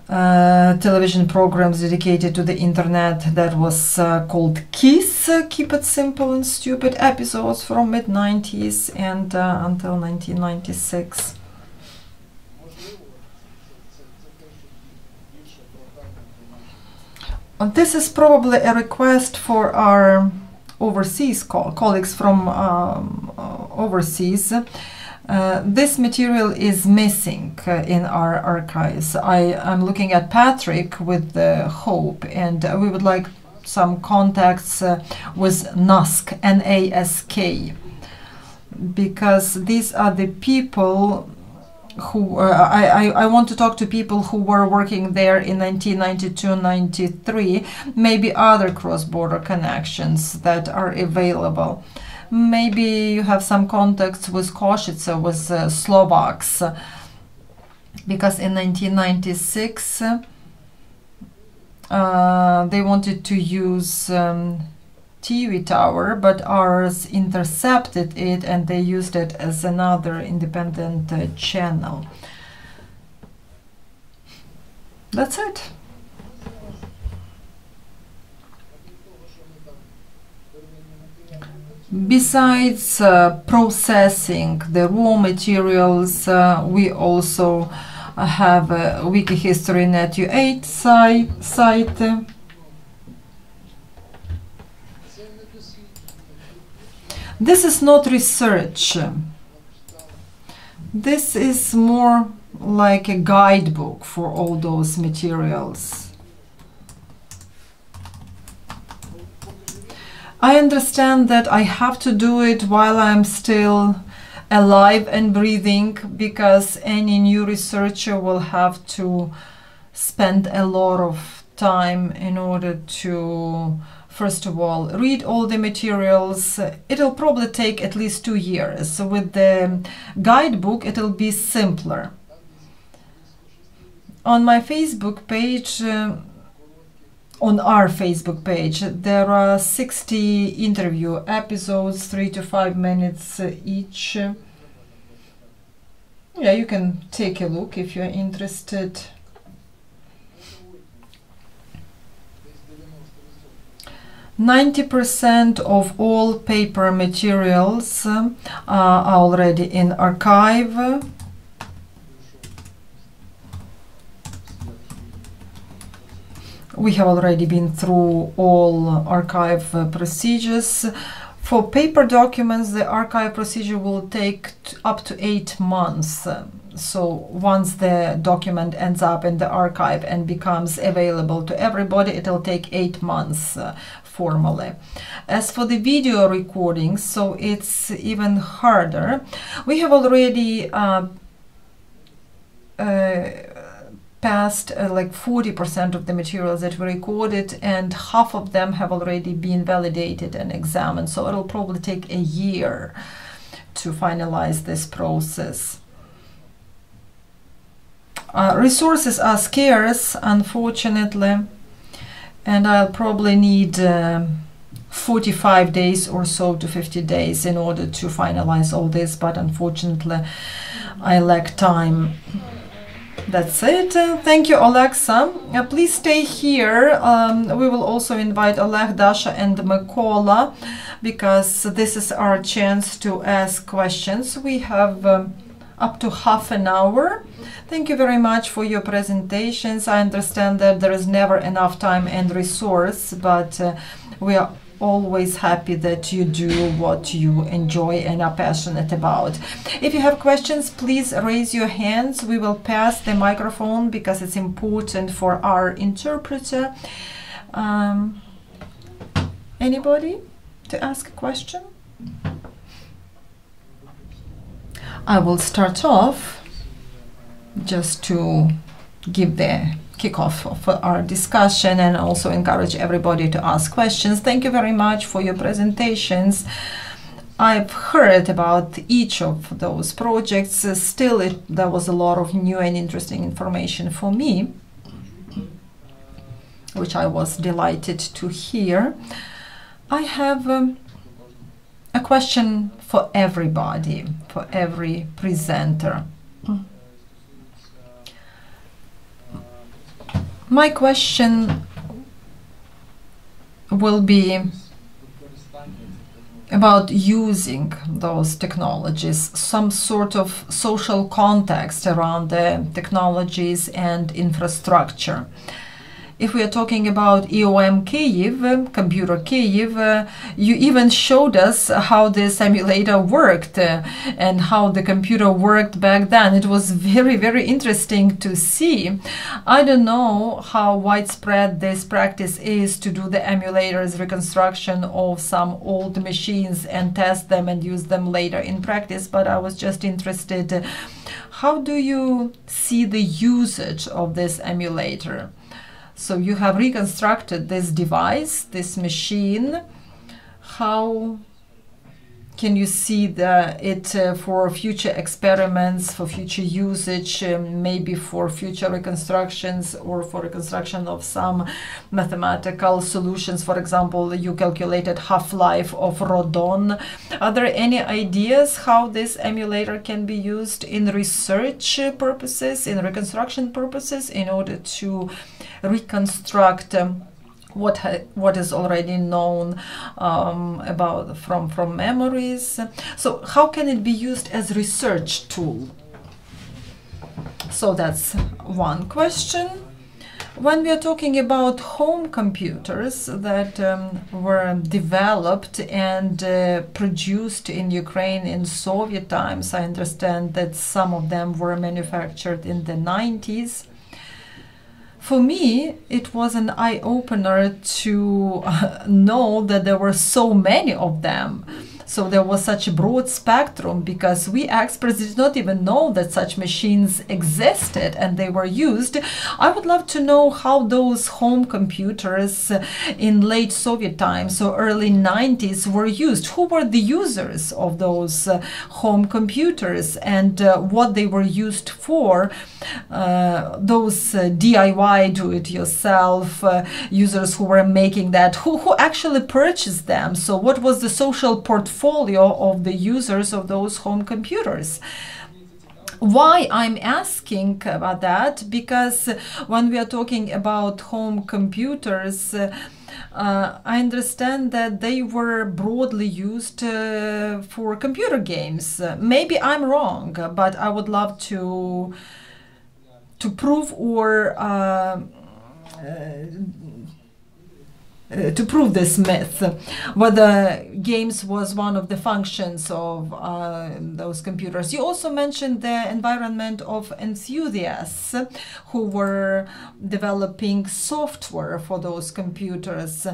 Speaker 1: television programs dedicated to the internet that was called KISS, Keep It Simple and Stupid, episodes from mid-90s and until 1996. This is probably a request for our overseas colleagues from overseas. This material is missing in our archives. I'm looking at Patrick with Hope, and we would like some contacts with NASK, N-A-S-K, because these are the people who I want to talk to people who were working there in 1992-93, maybe other cross-border connections that are available. Maybe you have some contacts with Košice, with Slovaks, because in 1996 they wanted to use TV tower, but ours intercepted it and they used it as another independent channel. That's it. Besides processing the raw materials, we also have a Wikihistory.net U8 site. This is not research. This is more like a guidebook for all those materials. I understand that I have to do it while I'm still alive and breathing, because any new researcher will have to spend a lot of time in order to, first of all, read all the materials. It'll probably take at least 2 years. So with the guidebook, it'll be simpler. On my Facebook page, on our Facebook page, there are 60 interview episodes, 3 to 5 minutes each. Yeah, you can take a look if you're interested. 90% of all paper materials are already in archive. We have already been through all archive procedures. For paper documents, the archive procedure will take up to 8 months. So once the document ends up in the archive and becomes available to everybody, it will take 8 months formally. As for the video recordings, so it's even harder. We have already passed like 40% of the materials that we recorded, and half of them have already been validated and examined. So it'll probably take a year to finalize this process. Resources are scarce, unfortunately, and I'll probably need 45 days or so to 50 days in order to finalize all this, but unfortunately I lack time. That's it. Thank you, Alexa. Please stay here. We will also invite Oleg, Dasha and Mykola, because this is our chance to ask questions. We have up to half an hour. Thank you very much for your presentations. I understand that there is never enough time and resource, but we are always happy that you do what you enjoy and are passionate about. If you have questions, please raise your hands. We will pass the microphone because it's important for our interpreter. Anybody to ask a question? I will start off just to give the kickoff for our discussion and also encourage everybody to ask questions. Thank you very much for your presentations. I've heard about each of those projects. Still, there was a lot of new and interesting information for me, which I was delighted to hear. I have a question for everybody, for every presenter. My question will be about using those technologies, some sort of social context around the technologies and infrastructure. If we are talking about EOM Kyiv, Computer Kyiv, you even showed us how this emulator worked and how the computer worked back then. It was very, very interesting to see. I don't know how widespread this practice is to do the emulators reconstruction of some old machines and test them and use them later in practice, but I was just interested, how do you see the usage of this emulator? So you have reconstructed this device, this machine. How can you see it for future experiments, for future usage, maybe for future reconstructions or for reconstruction of some mathematical solutions? For example, you calculated half-life of Rodon. Are there any ideas how this emulator can be used in research purposes, in reconstruction purposes, in order to reconstruct what is already known about from memories? So how can it be used as research tool? So that's one question. When we are talking about home computers that were developed and produced in Ukraine in Soviet times, I understand that some of them were manufactured in the 90s. For me, it was an eye-opener to know that there were so many of them. So there was such a broad spectrum, because we experts did not even know that such machines existed and they were used. I would love to know how those home computers in late Soviet times or early 90s were used. Who were the users of those home computers and what they were used for? Those DIY, do-it-yourself users who were making that, who actually purchased them. So what was the social portfolio of the users of those home computers? Why I'm asking about that? Because when we are talking about home computers, I understand that they were broadly used for computer games. Maybe I'm wrong, but I would love to prove or to prove this myth, whether games was one of the functions of those computers. You also mentioned the environment of enthusiasts who were developing software for those computers.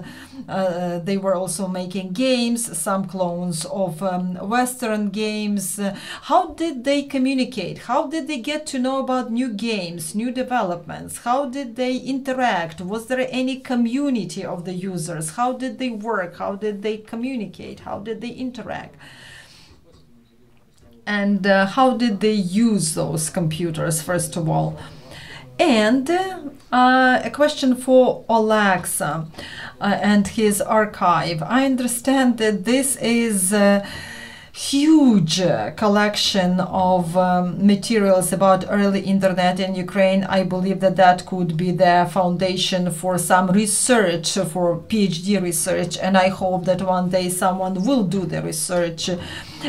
Speaker 1: They were also making games, some clones of Western games. How did they communicate? How did they get to know about new games, new developments? How did they interact? Was there any community of the users? How did they work? How did they communicate? How did they interact? And how did they use those computers, first of all? And a question for Olexa and his archive. I understand that this is huge collection of materials about early internet in Ukraine. I believe that that could be the foundation for some research, for PhD research, and I hope that one day someone will do the research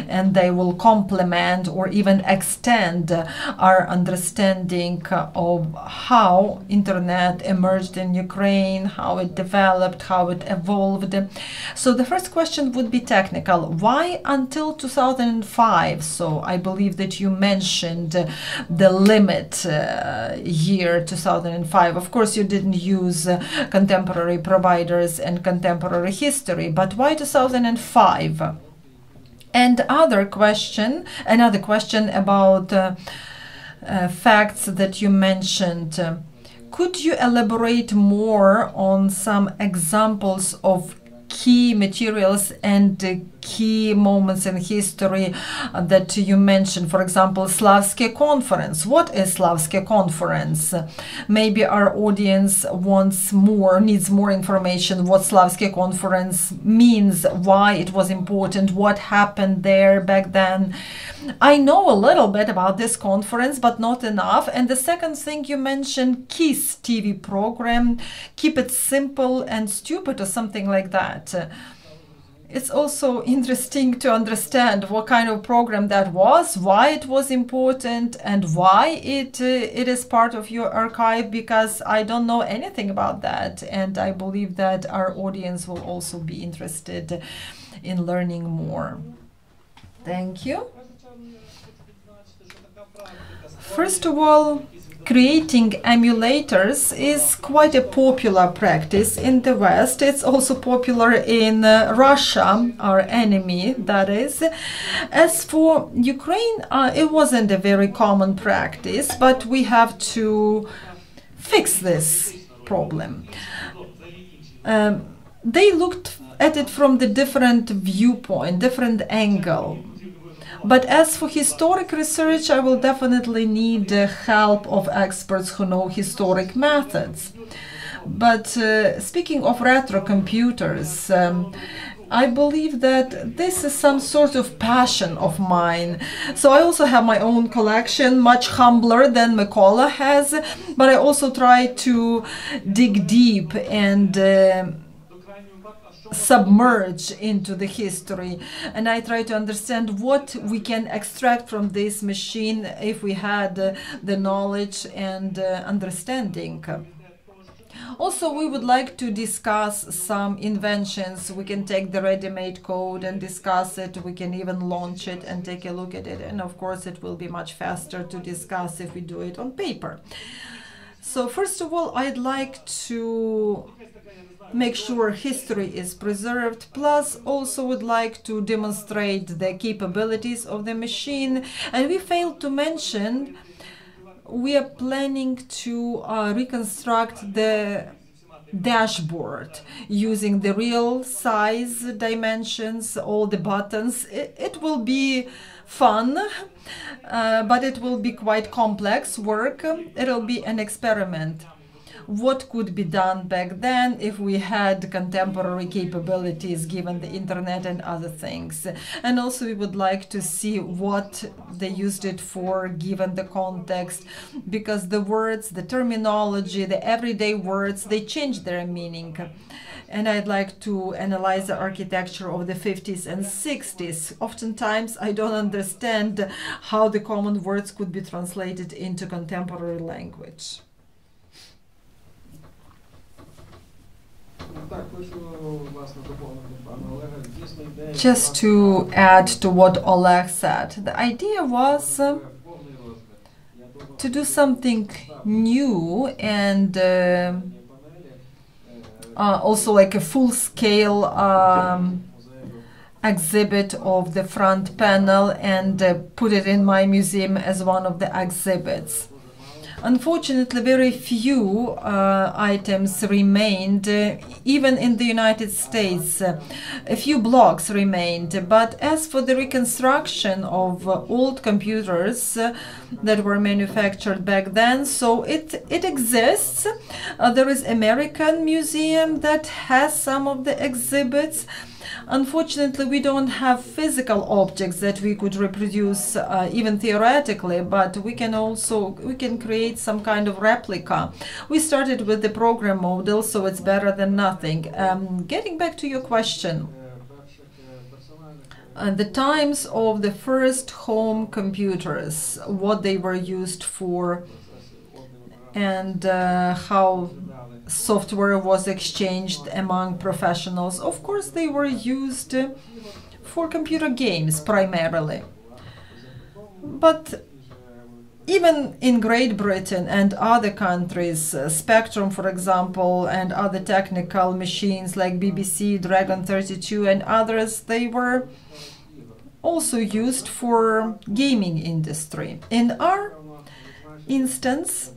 Speaker 1: and they will complement or even extend our understanding of how internet emerged in Ukraine, how it developed, how it evolved. So the first question would be technical. Why until 2005? So I believe that you mentioned the limit year 2005. Of course, you didn't use contemporary providers and contemporary history, but why 2005? And another question about facts that you mentioned. Could you elaborate more on some examples of key materials and key moments in history that you mentioned? For example, Slavsky Conference. What is Slavsky Conference? Maybe our audience needs more information what Slavsky Conference means, why it was important, what happened there back then. I know a little bit about this conference, but not enough. And the second thing you mentioned, KISS TV program, Keep It Simple and Stupid or something like that. It's also interesting to understand what kind of program that was, why it was important, and why it is part of your archive, because I don't know anything about that, and I believe that our audience will also be interested in learning more. Thank you. First of all, creating emulators is quite a popular practice in the West. It's also popular in Russia, our enemy, that is. As for Ukraine, it wasn't a very common practice, but we have to fix this problem. They looked at it from the different viewpoint, different angle. But as for historic research, I will definitely need the help of experts who know historic methods. But speaking of retro computers, I believe that this is some sort of passion of mine. So I also have my own collection, much humbler than Mykola has, but I also try to dig deep and submerge into the history, and I try to understand what we can extract from this machine if we had the knowledge and understanding. Also, we would like to discuss some inventions. We can take the ready-made code and discuss it. We can even launch it and take a look at it, and of course it will be much faster to discuss if we do it on paper. So first of all, I'd like to make sure history is preserved, plus also would like to demonstrate the capabilities of the machine. And we failed to mention, we are planning to reconstruct the dashboard using the real size dimensions, all the buttons. It will be fun, but it will be quite complex work. It'll be an experiment. What could be done back then if we had contemporary capabilities given the internet and other things. And also we would like to see what they used it for given the context, because the words, the terminology, the everyday words, they change their meaning. and I'd like to analyze the architecture of the 50s and 60s. Oftentimes, I don't understand how the common words could be translated into contemporary language. Just to add to what Oleg said, the idea was to do something new and also like a full-scale exhibit of the front panel and put it in my museum as one of the exhibits. Unfortunately, very few items remained, even in the United States. A few blocks remained, but as for the reconstruction of old computers that were manufactured back then, so it exists. There is American Museum that has some of the exhibits. Unfortunately, we don't have physical objects that we could reproduce even theoretically, but we can create some kind of replica. We started with the program model, so it's better than nothing. Getting back to your question, the times of the first home computers, what they were used for, and how software was exchanged among professionals. Of course, they were used for computer games primarily. But even in Great Britain and other countries, Spectrum, for example, and other technical machines like BBC, Dragon 32 and others, they were also used for gaming industry. In our instance,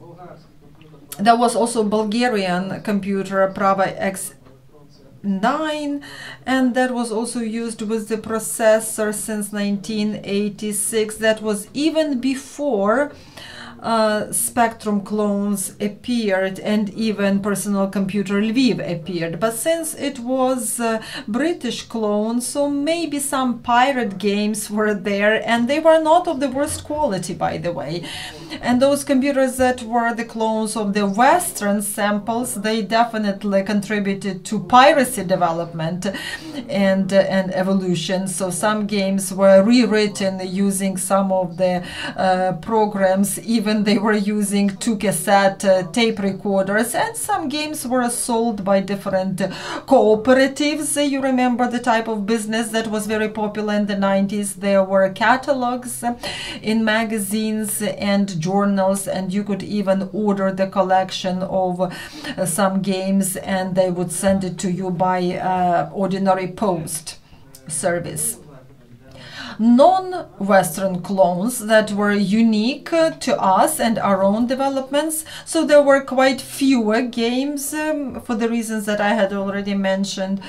Speaker 1: there was also Bulgarian computer Prava X9, and that was also used with the processor since 1986. That was even before Spectrum clones appeared and even personal computer Lviv appeared. But since it was British clone, so maybe some pirate games were there, and they were not of the worst quality, by the way. And those computers that were the clones of the Western samples, they definitely contributed to piracy development and evolution. So some games were rewritten using some of the programs, even they were using 2 cassette tape recorders, and some games were sold by different cooperatives. You remember the type of business that was very popular in the 90s. There were catalogs in magazines and journals, and you could even order the collection of some games, and they would send it to you by ordinary post service. Non-Western clones that were unique to us and our own developments. So there were quite fewer games for the reasons that I had already mentioned.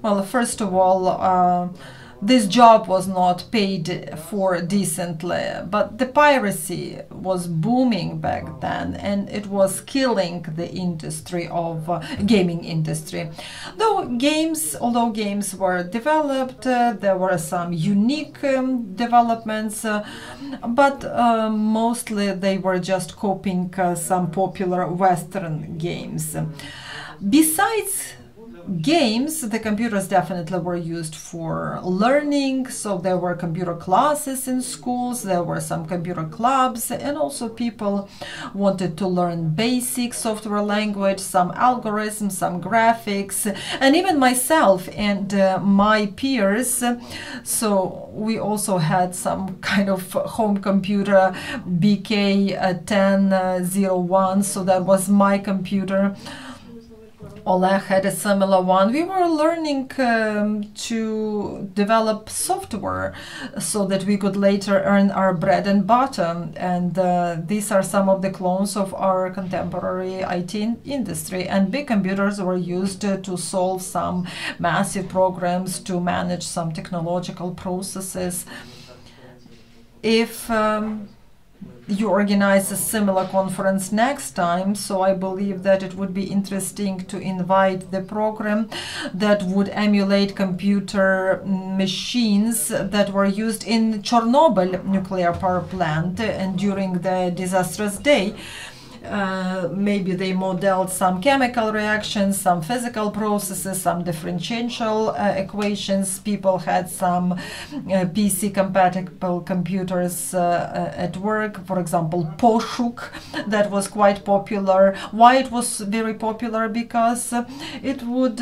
Speaker 1: Well, first of all, this job was not paid for decently, but the piracy was booming back then, and it was killing the industry of gaming industry. Although games were developed, there were some unique developments, but mostly they were just copying some popular Western games. Besides games, the computers definitely were used for learning, so there were computer classes in schools, there were some computer clubs, and also people wanted to learn basic software language, some algorithms, some graphics, and even myself and my peers. So we also had some kind of home computer, BK1001, so that was my computer. Oleg had a similar one. We were learning to develop software so that we could later earn our bread and butter. And these are some of the clones of our contemporary IT industry. And big computers were used to solve some massive programs, to manage some technological processes. If you organize a similar conference next time, so I believe that it would be interesting to invite the program that would emulate computer machines that were used in Chernobyl nuclear power plant and during the disastrous day. maybe they modeled some chemical reactions, some physical processes, some differential equations. People had some PC compatible computers at work. For example, Poshuk, that was quite popular. Why it was very popular? Because it would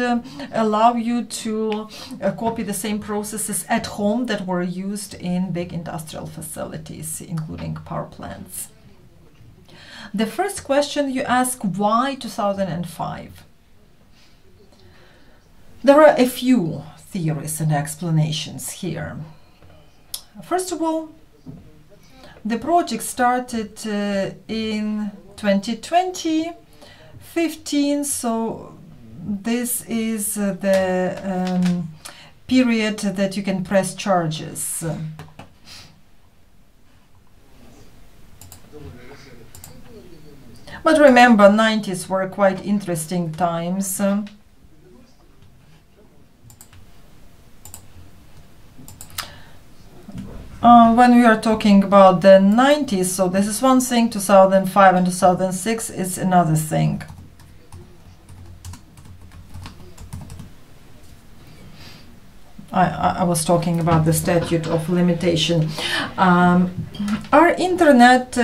Speaker 1: allow you to copy the same processes at home that were used in big industrial facilities, including power plants. The first question you ask, why 2005? There are a few theories and explanations here. First of all, the project started in 2015, so this is the period that you can press charges. But remember, 90s were quite interesting times. When we are talking about the 90s, so this is one thing, 2005 and 2006 is another thing. I was talking about the statute of limitation. Our internet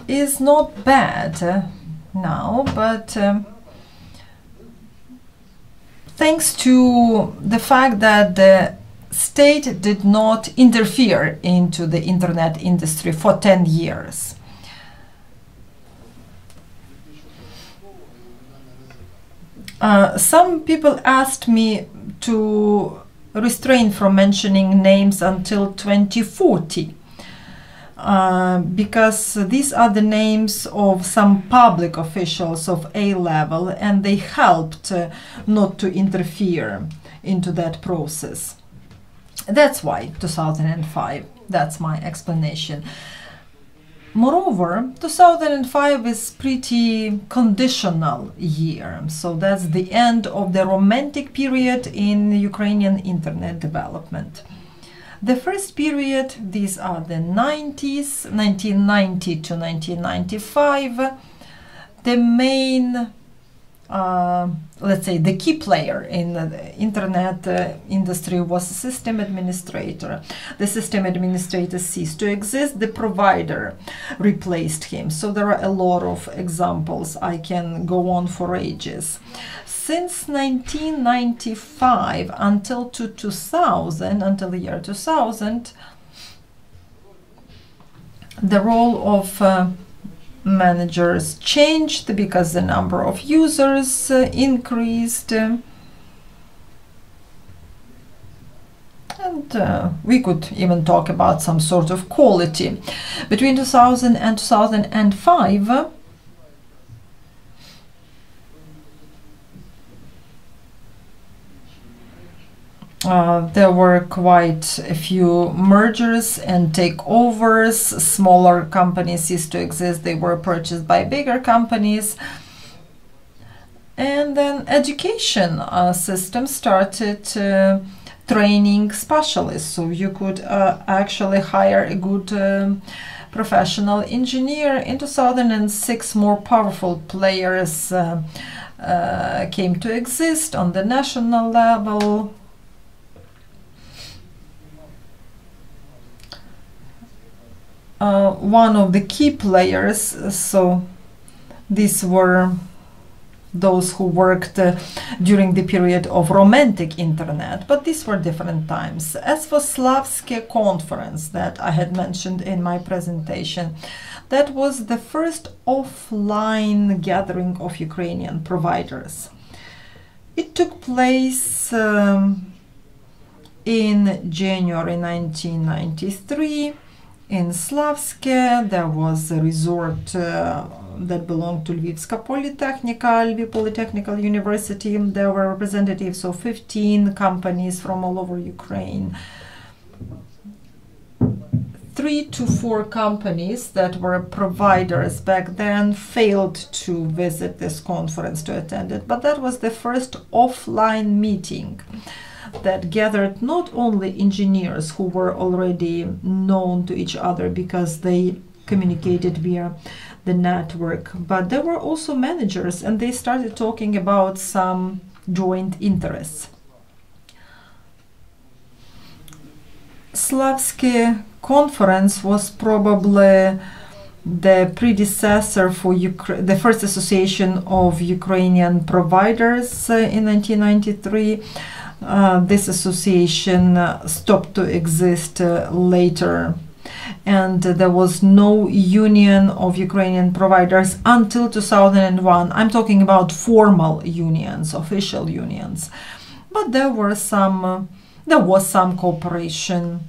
Speaker 1: is not bad now, but thanks to the fact that the state did not interfere into the internet industry for 10 years. Some people asked me to refrain from mentioning names until 2040. Because these are the names of some public officials of A level, and they helped not to interfere into that process. That's why 2005. That's my explanation. Moreover, 2005 is pretty conditional year, so that's the end of the romantic period in Ukrainian internet development. The first period, these are the 90s, 1990 to 1995. The main, let's say, the key player in the internet industry was a system administrator. The system administrator ceased to exist, the provider replaced him. So there are a lot of examples. I can go on for ages. Since 1995 until the year 2000, the role of managers changed because the number of users increased. And we could even talk about some sort of quality. Between 2000 and 2005, there were quite a few mergers and takeovers. Smaller companies ceased to exist. They were purchased by bigger companies. And then education system started training specialists. So you could actually hire a good professional engineer. In 2006, more powerful players came to exist on the national level. One of the key players, so these were those who worked during the period of romantic internet, but these were different times. As for Slavske conference that I had mentioned in my presentation, that was the first offline gathering of Ukrainian providers. It took place in January 1993. In Slavske, there was a resort that belonged to Lvivska Polytechnica, Lviv Polytechnical University. There were representatives of 15 companies from all over Ukraine. 3 to 4 companies that were providers back then failed to visit this conference, to attend it. But that was the first offline meeting that gathered not only engineers who were already known to each other because they communicated via the network, but there were also managers, and they started talking about some joint interests. Slavsky Conference was probably the predecessor for the first association of Ukrainian providers in 1993. This association stopped to exist later, and there was no union of Ukrainian providers until 2001. I'm talking about formal unions, official unions, but there was some cooperation,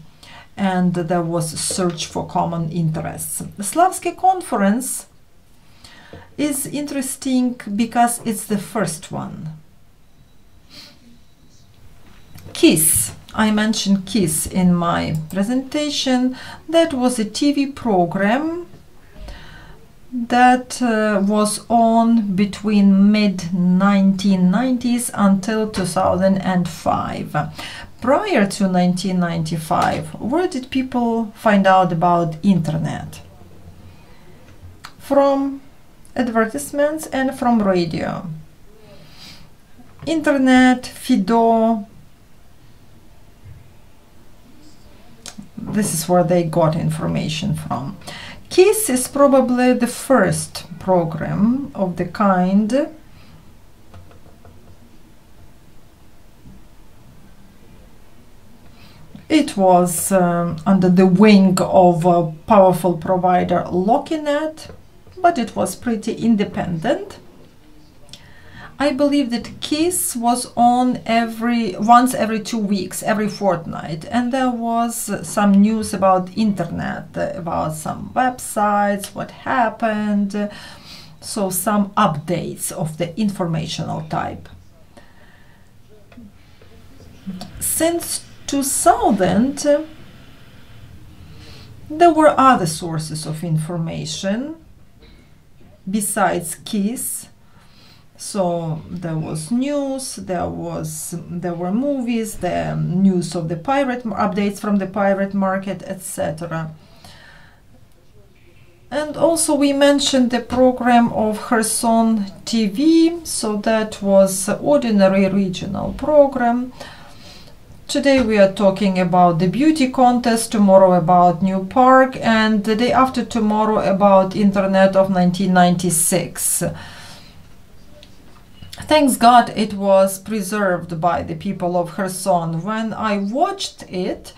Speaker 1: and there was a search for common interests. The Slavsky Conference is interesting because it's the first one. KISS. I mentioned KISS in my presentation. That was a TV program that was on between mid-1990s until 2005. Prior to 1995, where did people find out about internet? From advertisements and from radio. Internet, Fido, this is where they got information from. KISS is probably the first program of the kind. It was under the wing of a powerful provider, Lokinet, but it was pretty independent. I believe that KISS was on once every 2 weeks, every fortnight, and there was some news about internet, about some websites, what happened, so some updates of the informational type. Since 2000, there were other sources of information besides KISS. So there was news, there were movies, the news of the pirate updates from the pirate market, etc. And also we mentioned the program of Kherson TV, so that was ordinary regional program. Today we are talking about the beauty contest, tomorrow about new park, and the day after tomorrow about internet of 1996. Thanks God it was preserved by the people of Kherson. When I watched it,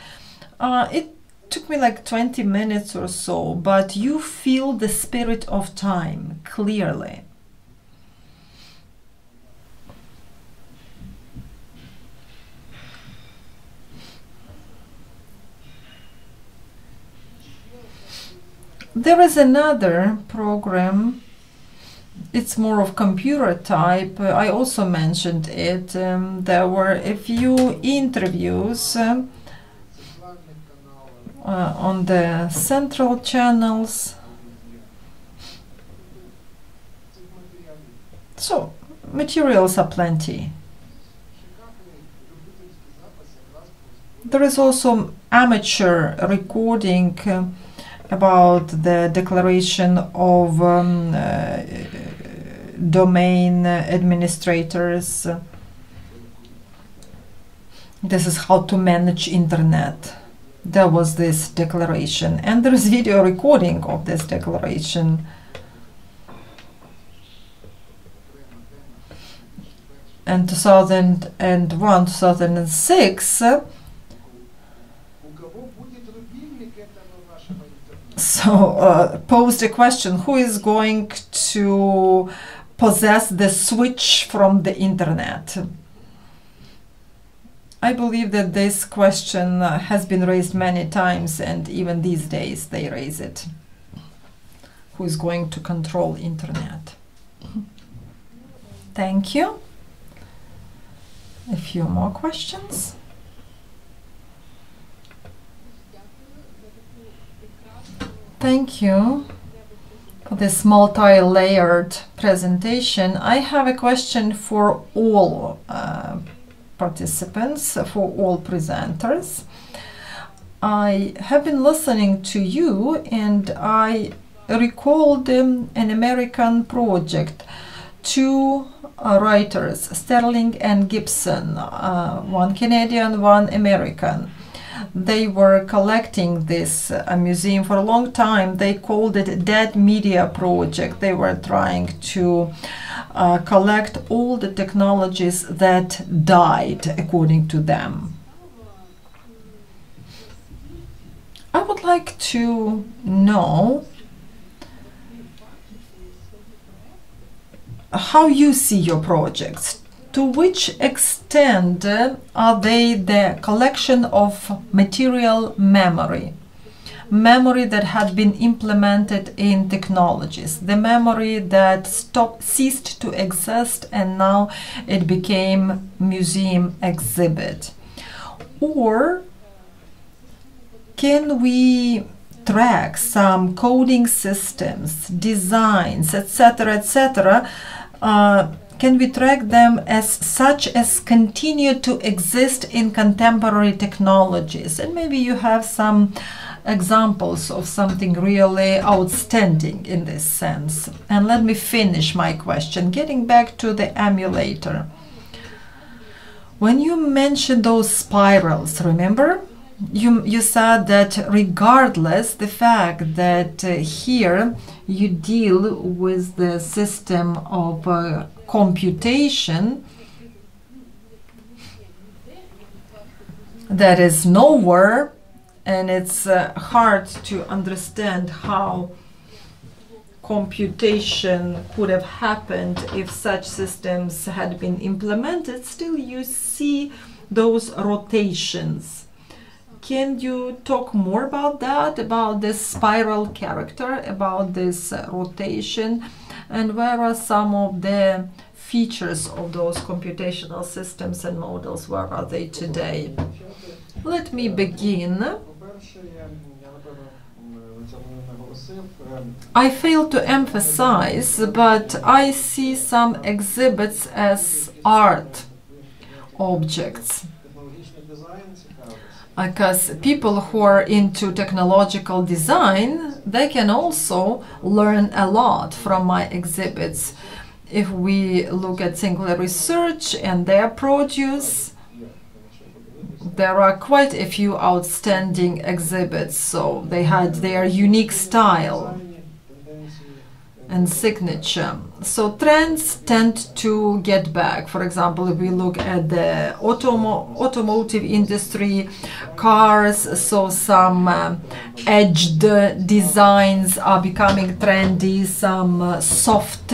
Speaker 1: it took me like 20 minutes or so, but you feel the spirit of time clearly. There is another program. It's more of computer type. I also mentioned it. There were a few interviews on the central channels. So, materials are plenty. There is also amateur recording about the declaration of domain administrators. This is how to manage internet. There was this declaration, and there is video recording of this declaration. And 2001, 2006, posed a question: who is going to possess the switch from the internet? I believe that this question has been raised many times, and even these days they raise it. Who is going to control internet? Thank you. A few more questions. Thank you for this multi-layered presentation. I have a question for all participants, for all presenters. I have been listening to you, and I recalled an American project. Two writers, Sterling and Gibson, one Canadian, one American. They were collecting this museum for a long time. They called it Dead Media Project. They were trying to collect all the technologies that died, according to them. I would like to know how you see your projects. To which extent are they the collection of material memory? Memory that had been implemented in technologies, the memory that ceased to exist and now it became museum exhibit? Or can we track some coding systems, designs, etc., etc.? Can we track them as such as continue to exist in contemporary technologies? And maybe you have some examples of something really outstanding in this sense. And let me finish my question, getting back to the emulator. When you mentioned those spirals, remember? You said that regardless the fact that here you deal with the system of computation that is nowhere, and it's hard to understand how computation could have happened if such systems had been implemented, still you see those rotations. Can you talk more about that, about this spiral character, about this rotation, and where are some of the features of those computational systems and models? Where are they today? Let me begin. I failed to emphasize, but I see some exhibits as art objects. Because people who are into technological design, they can also learn a lot from my exhibits. If we look at Singular Research and their produce, there are quite a few outstanding exhibits, so they had their unique style and signature. So trends tend to get back. For example, if we look at the automotive industry, cars, so some edged designs are becoming trendy, some soft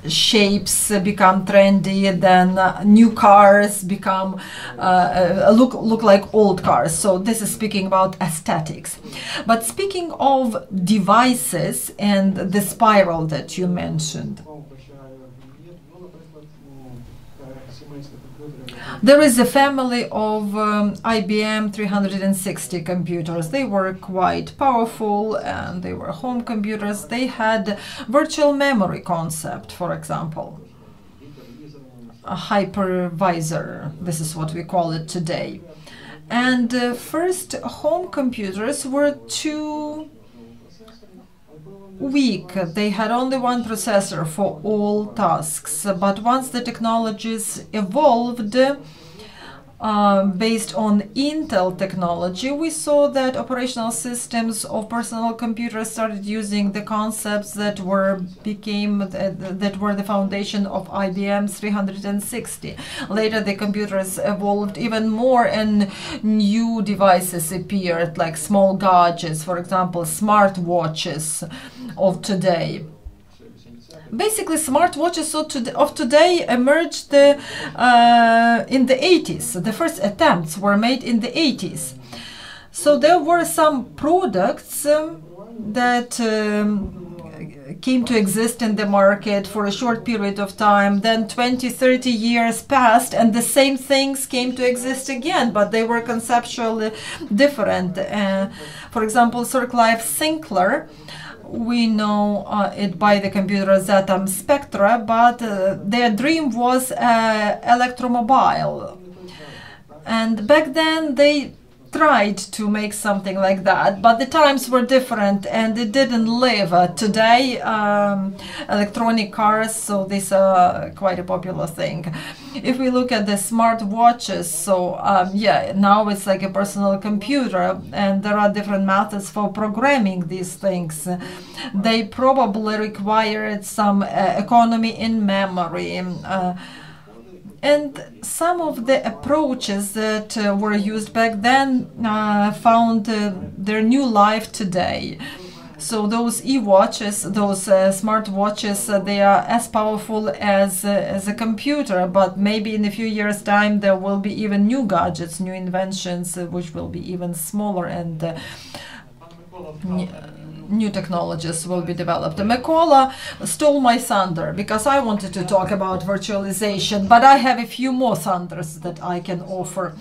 Speaker 1: shapes become trendy, then new cars become look like old cars. So this is speaking about aesthetics. But speaking of devices and the spiral that you mentioned, there is a family of IBM 360 computers. They were quite powerful and they were home computers. They had virtual memory concept, for example. A hypervisor, this is what we call it today. And first home computers were too weak. They had only one processor for all tasks. But once the technologies evolved based on Intel technology, we saw that operational systems of personal computers started using the concepts that were the foundation of IBM's 360. Later, the computers evolved even more, and new devices appeared, like small gadgets, for example, smartwatches of today. Basically, smartwatches of today emerged in the 80s. The first attempts were made in the 80s. So there were some products that came to exist in the market for a short period of time. Then 20, 30 years passed and the same things came to exist again, but they were conceptually different. For example, CircLife Sinclair, we know it by the computer Zetam Spectra, but their dream was electromobile. And back then they tried to make something like that, but the times were different and it didn't live. Today, electronic cars, so this is quite a popular thing. If we look at the smart watches, so yeah, now it's like a personal computer, and there are different methods for programming these things. They probably required some economy in memory. And some of the approaches that were used back then found their new life today. So those e-watches, those smart watches, they are as powerful as a computer, but maybe in a few years' time there will be even new gadgets, new inventions, which will be even smaller, and new technologies will be developed. Mykola stole my thunder because I wanted to talk about virtualization, but I have a few more thunders that I can offer.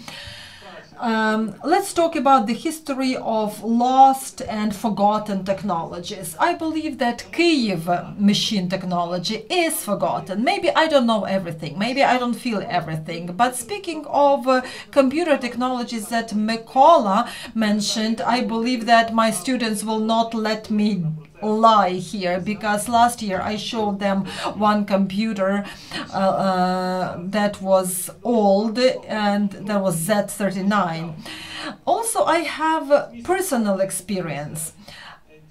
Speaker 1: Let's talk about the history of lost and forgotten technologies. I believe that Kyiv machine technology is forgotten. Maybe I don't know everything, maybe I don't feel everything, but speaking of computer technologies that Mykola mentioned, I believe that my students will not let me lie here, because last year I showed them one computer that was old, and that was Z39. Also, I have personal experience.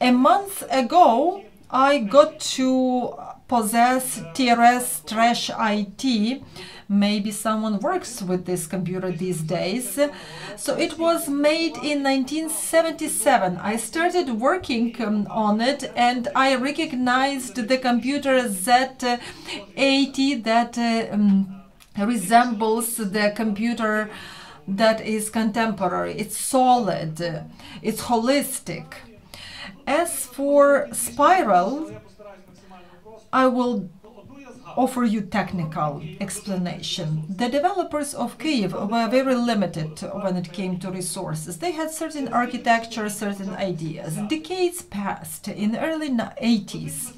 Speaker 1: A month ago I got to possess TRS Trash IT. Maybe someone works with this computer these days. So it was made in 1977. I started working on it, and I recognized the computer Z80 that resembles the computer that is contemporary. It's solid, it's holistic. As for Spiral, I will offer you technical explanation. The developers of Kyiv were very limited when it came to resources. They had certain architecture, certain ideas. Decades passed. In the early 80s,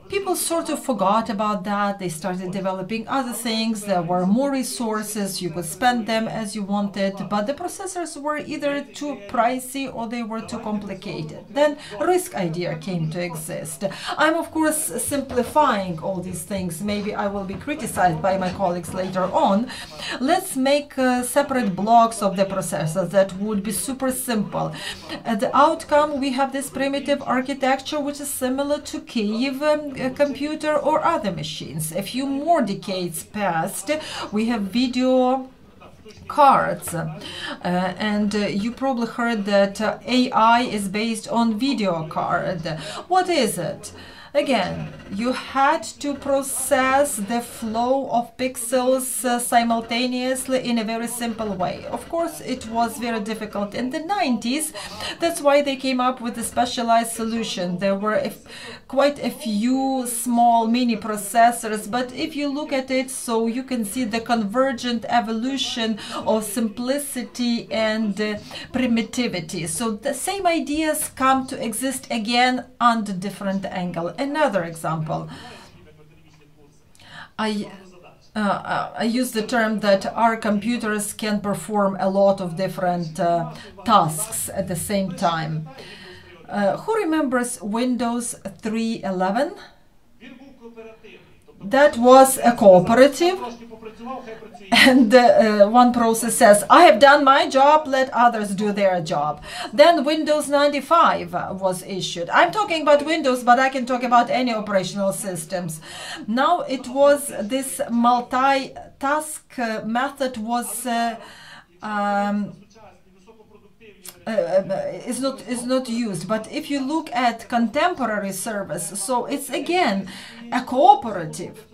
Speaker 1: people sort of forgot about that. They started developing other things. There were more resources. You could spend them as you wanted, but the processors were either too pricey or they were too complicated. Then RISC idea came to exist. I'm of course simplifying all these things. Maybe I will be criticized by my colleagues later on. Let's make separate blocks of the processors that would be super simple. At the outcome, we have this primitive architecture which is similar to Kyiv computer or other machines. A few more decades passed, we have video cards, and you probably heard that AI is based on video card. What is it? Again, you had to process the flow of pixels simultaneously in a very simple way. Of course, it was very difficult in the 90s. That's why they came up with a specialized solution. There were quite a few small mini processors, but if you look at it, so you can see the convergent evolution of simplicity and primitivity. So the same ideas come to exist again under different angle. Another example, I use the term that our computers can perform a lot of different tasks at the same time. Who remembers Windows 3.11? That was a cooperative, and one process says, I have done my job, let others do their job. Then Windows 95 was issued. I'm talking about Windows, but I can talk about any operational systems. Now it was this multi-task method was is not used. But if you look at contemporary service, so it's again a cooperative,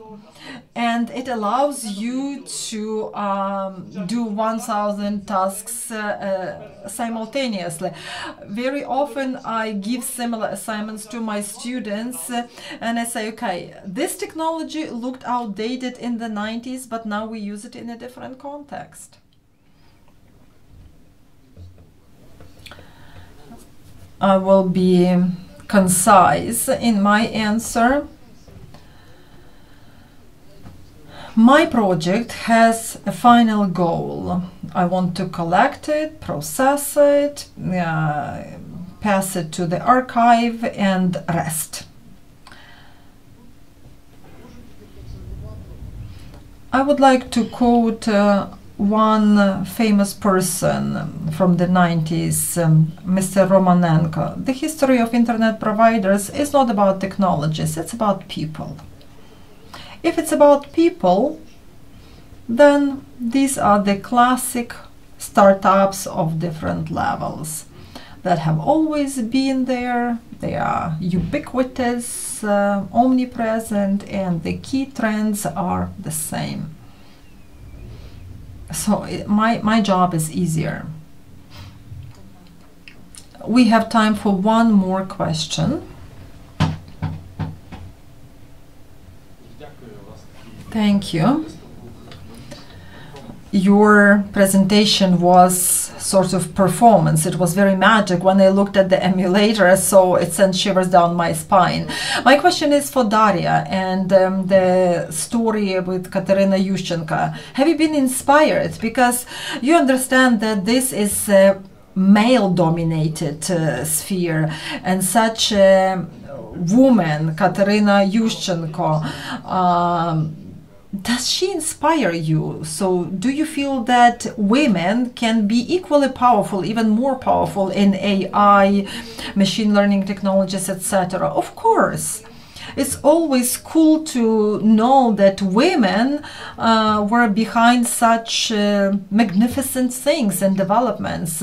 Speaker 1: and it allows you to do 1,000 tasks simultaneously. Very often I give similar assignments to my students, and I say, okay, this technology looked outdated in the 90s, but now we use it in a different context. I will be concise in my answer. My project has a final goal. I want to collect it, process it, pass it to the archive and rest. I would like to quote one famous person from the 90s, Mr. Romanenko. The history of internet providers is not about technologies, it's about people. If it's about people, then these are the classic startups of different levels that have always been there. They are ubiquitous, omnipresent, and the key trends are the same. So my job is easier. We have time for one more question. Thank you. Your presentation was sort of performance. It was very magic. When I looked at the emulator, so it sent shivers down my spine. My question is for Daria and the story with Katerina Yushchenko. Have you been inspired? Because you understand that this is a male-dominated sphere, and such a woman, Katerina Yushchenko, does she inspire you? So do you feel that women can be equally powerful, even more powerful in AI, machine learning technologies, etc.? Of course. It's always cool to know that women were behind such magnificent things and developments.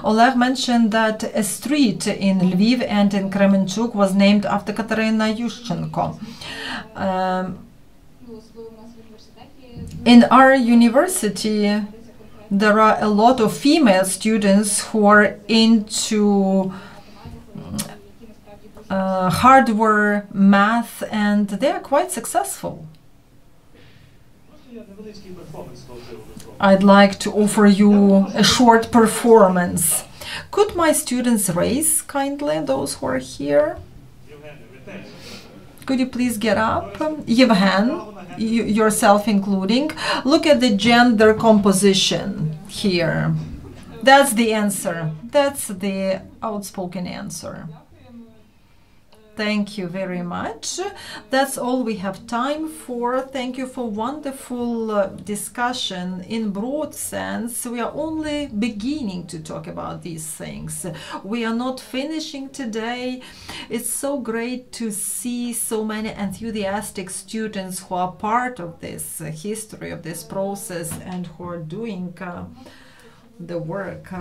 Speaker 1: Oleg mentioned that a street in Lviv and in Kremenchuk was named after Katerina Yushchenko. In our university, there are a lot of female students who are into hardware, math, and they are quite successful. I'd like to offer you a short performance. Could my students raise kindly, those who are here? Could you please get up? Yevhen, yourself including. Look at the gender composition here. That's the answer. That's the outspoken answer. Thank you very much. That's all we have time for. Thank you for wonderful discussion. In broad sense, we are only beginning to talk about these things. We are not finishing today. It's so great to see so many enthusiastic students who are part of this history of this process and who are doing the work.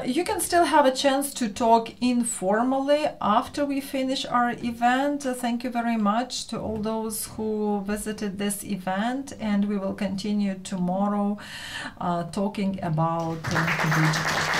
Speaker 1: You can still have a chance to talk informally after we finish our event. Thank you very much to all those who visited this event, and we will continue tomorrow talking about digital.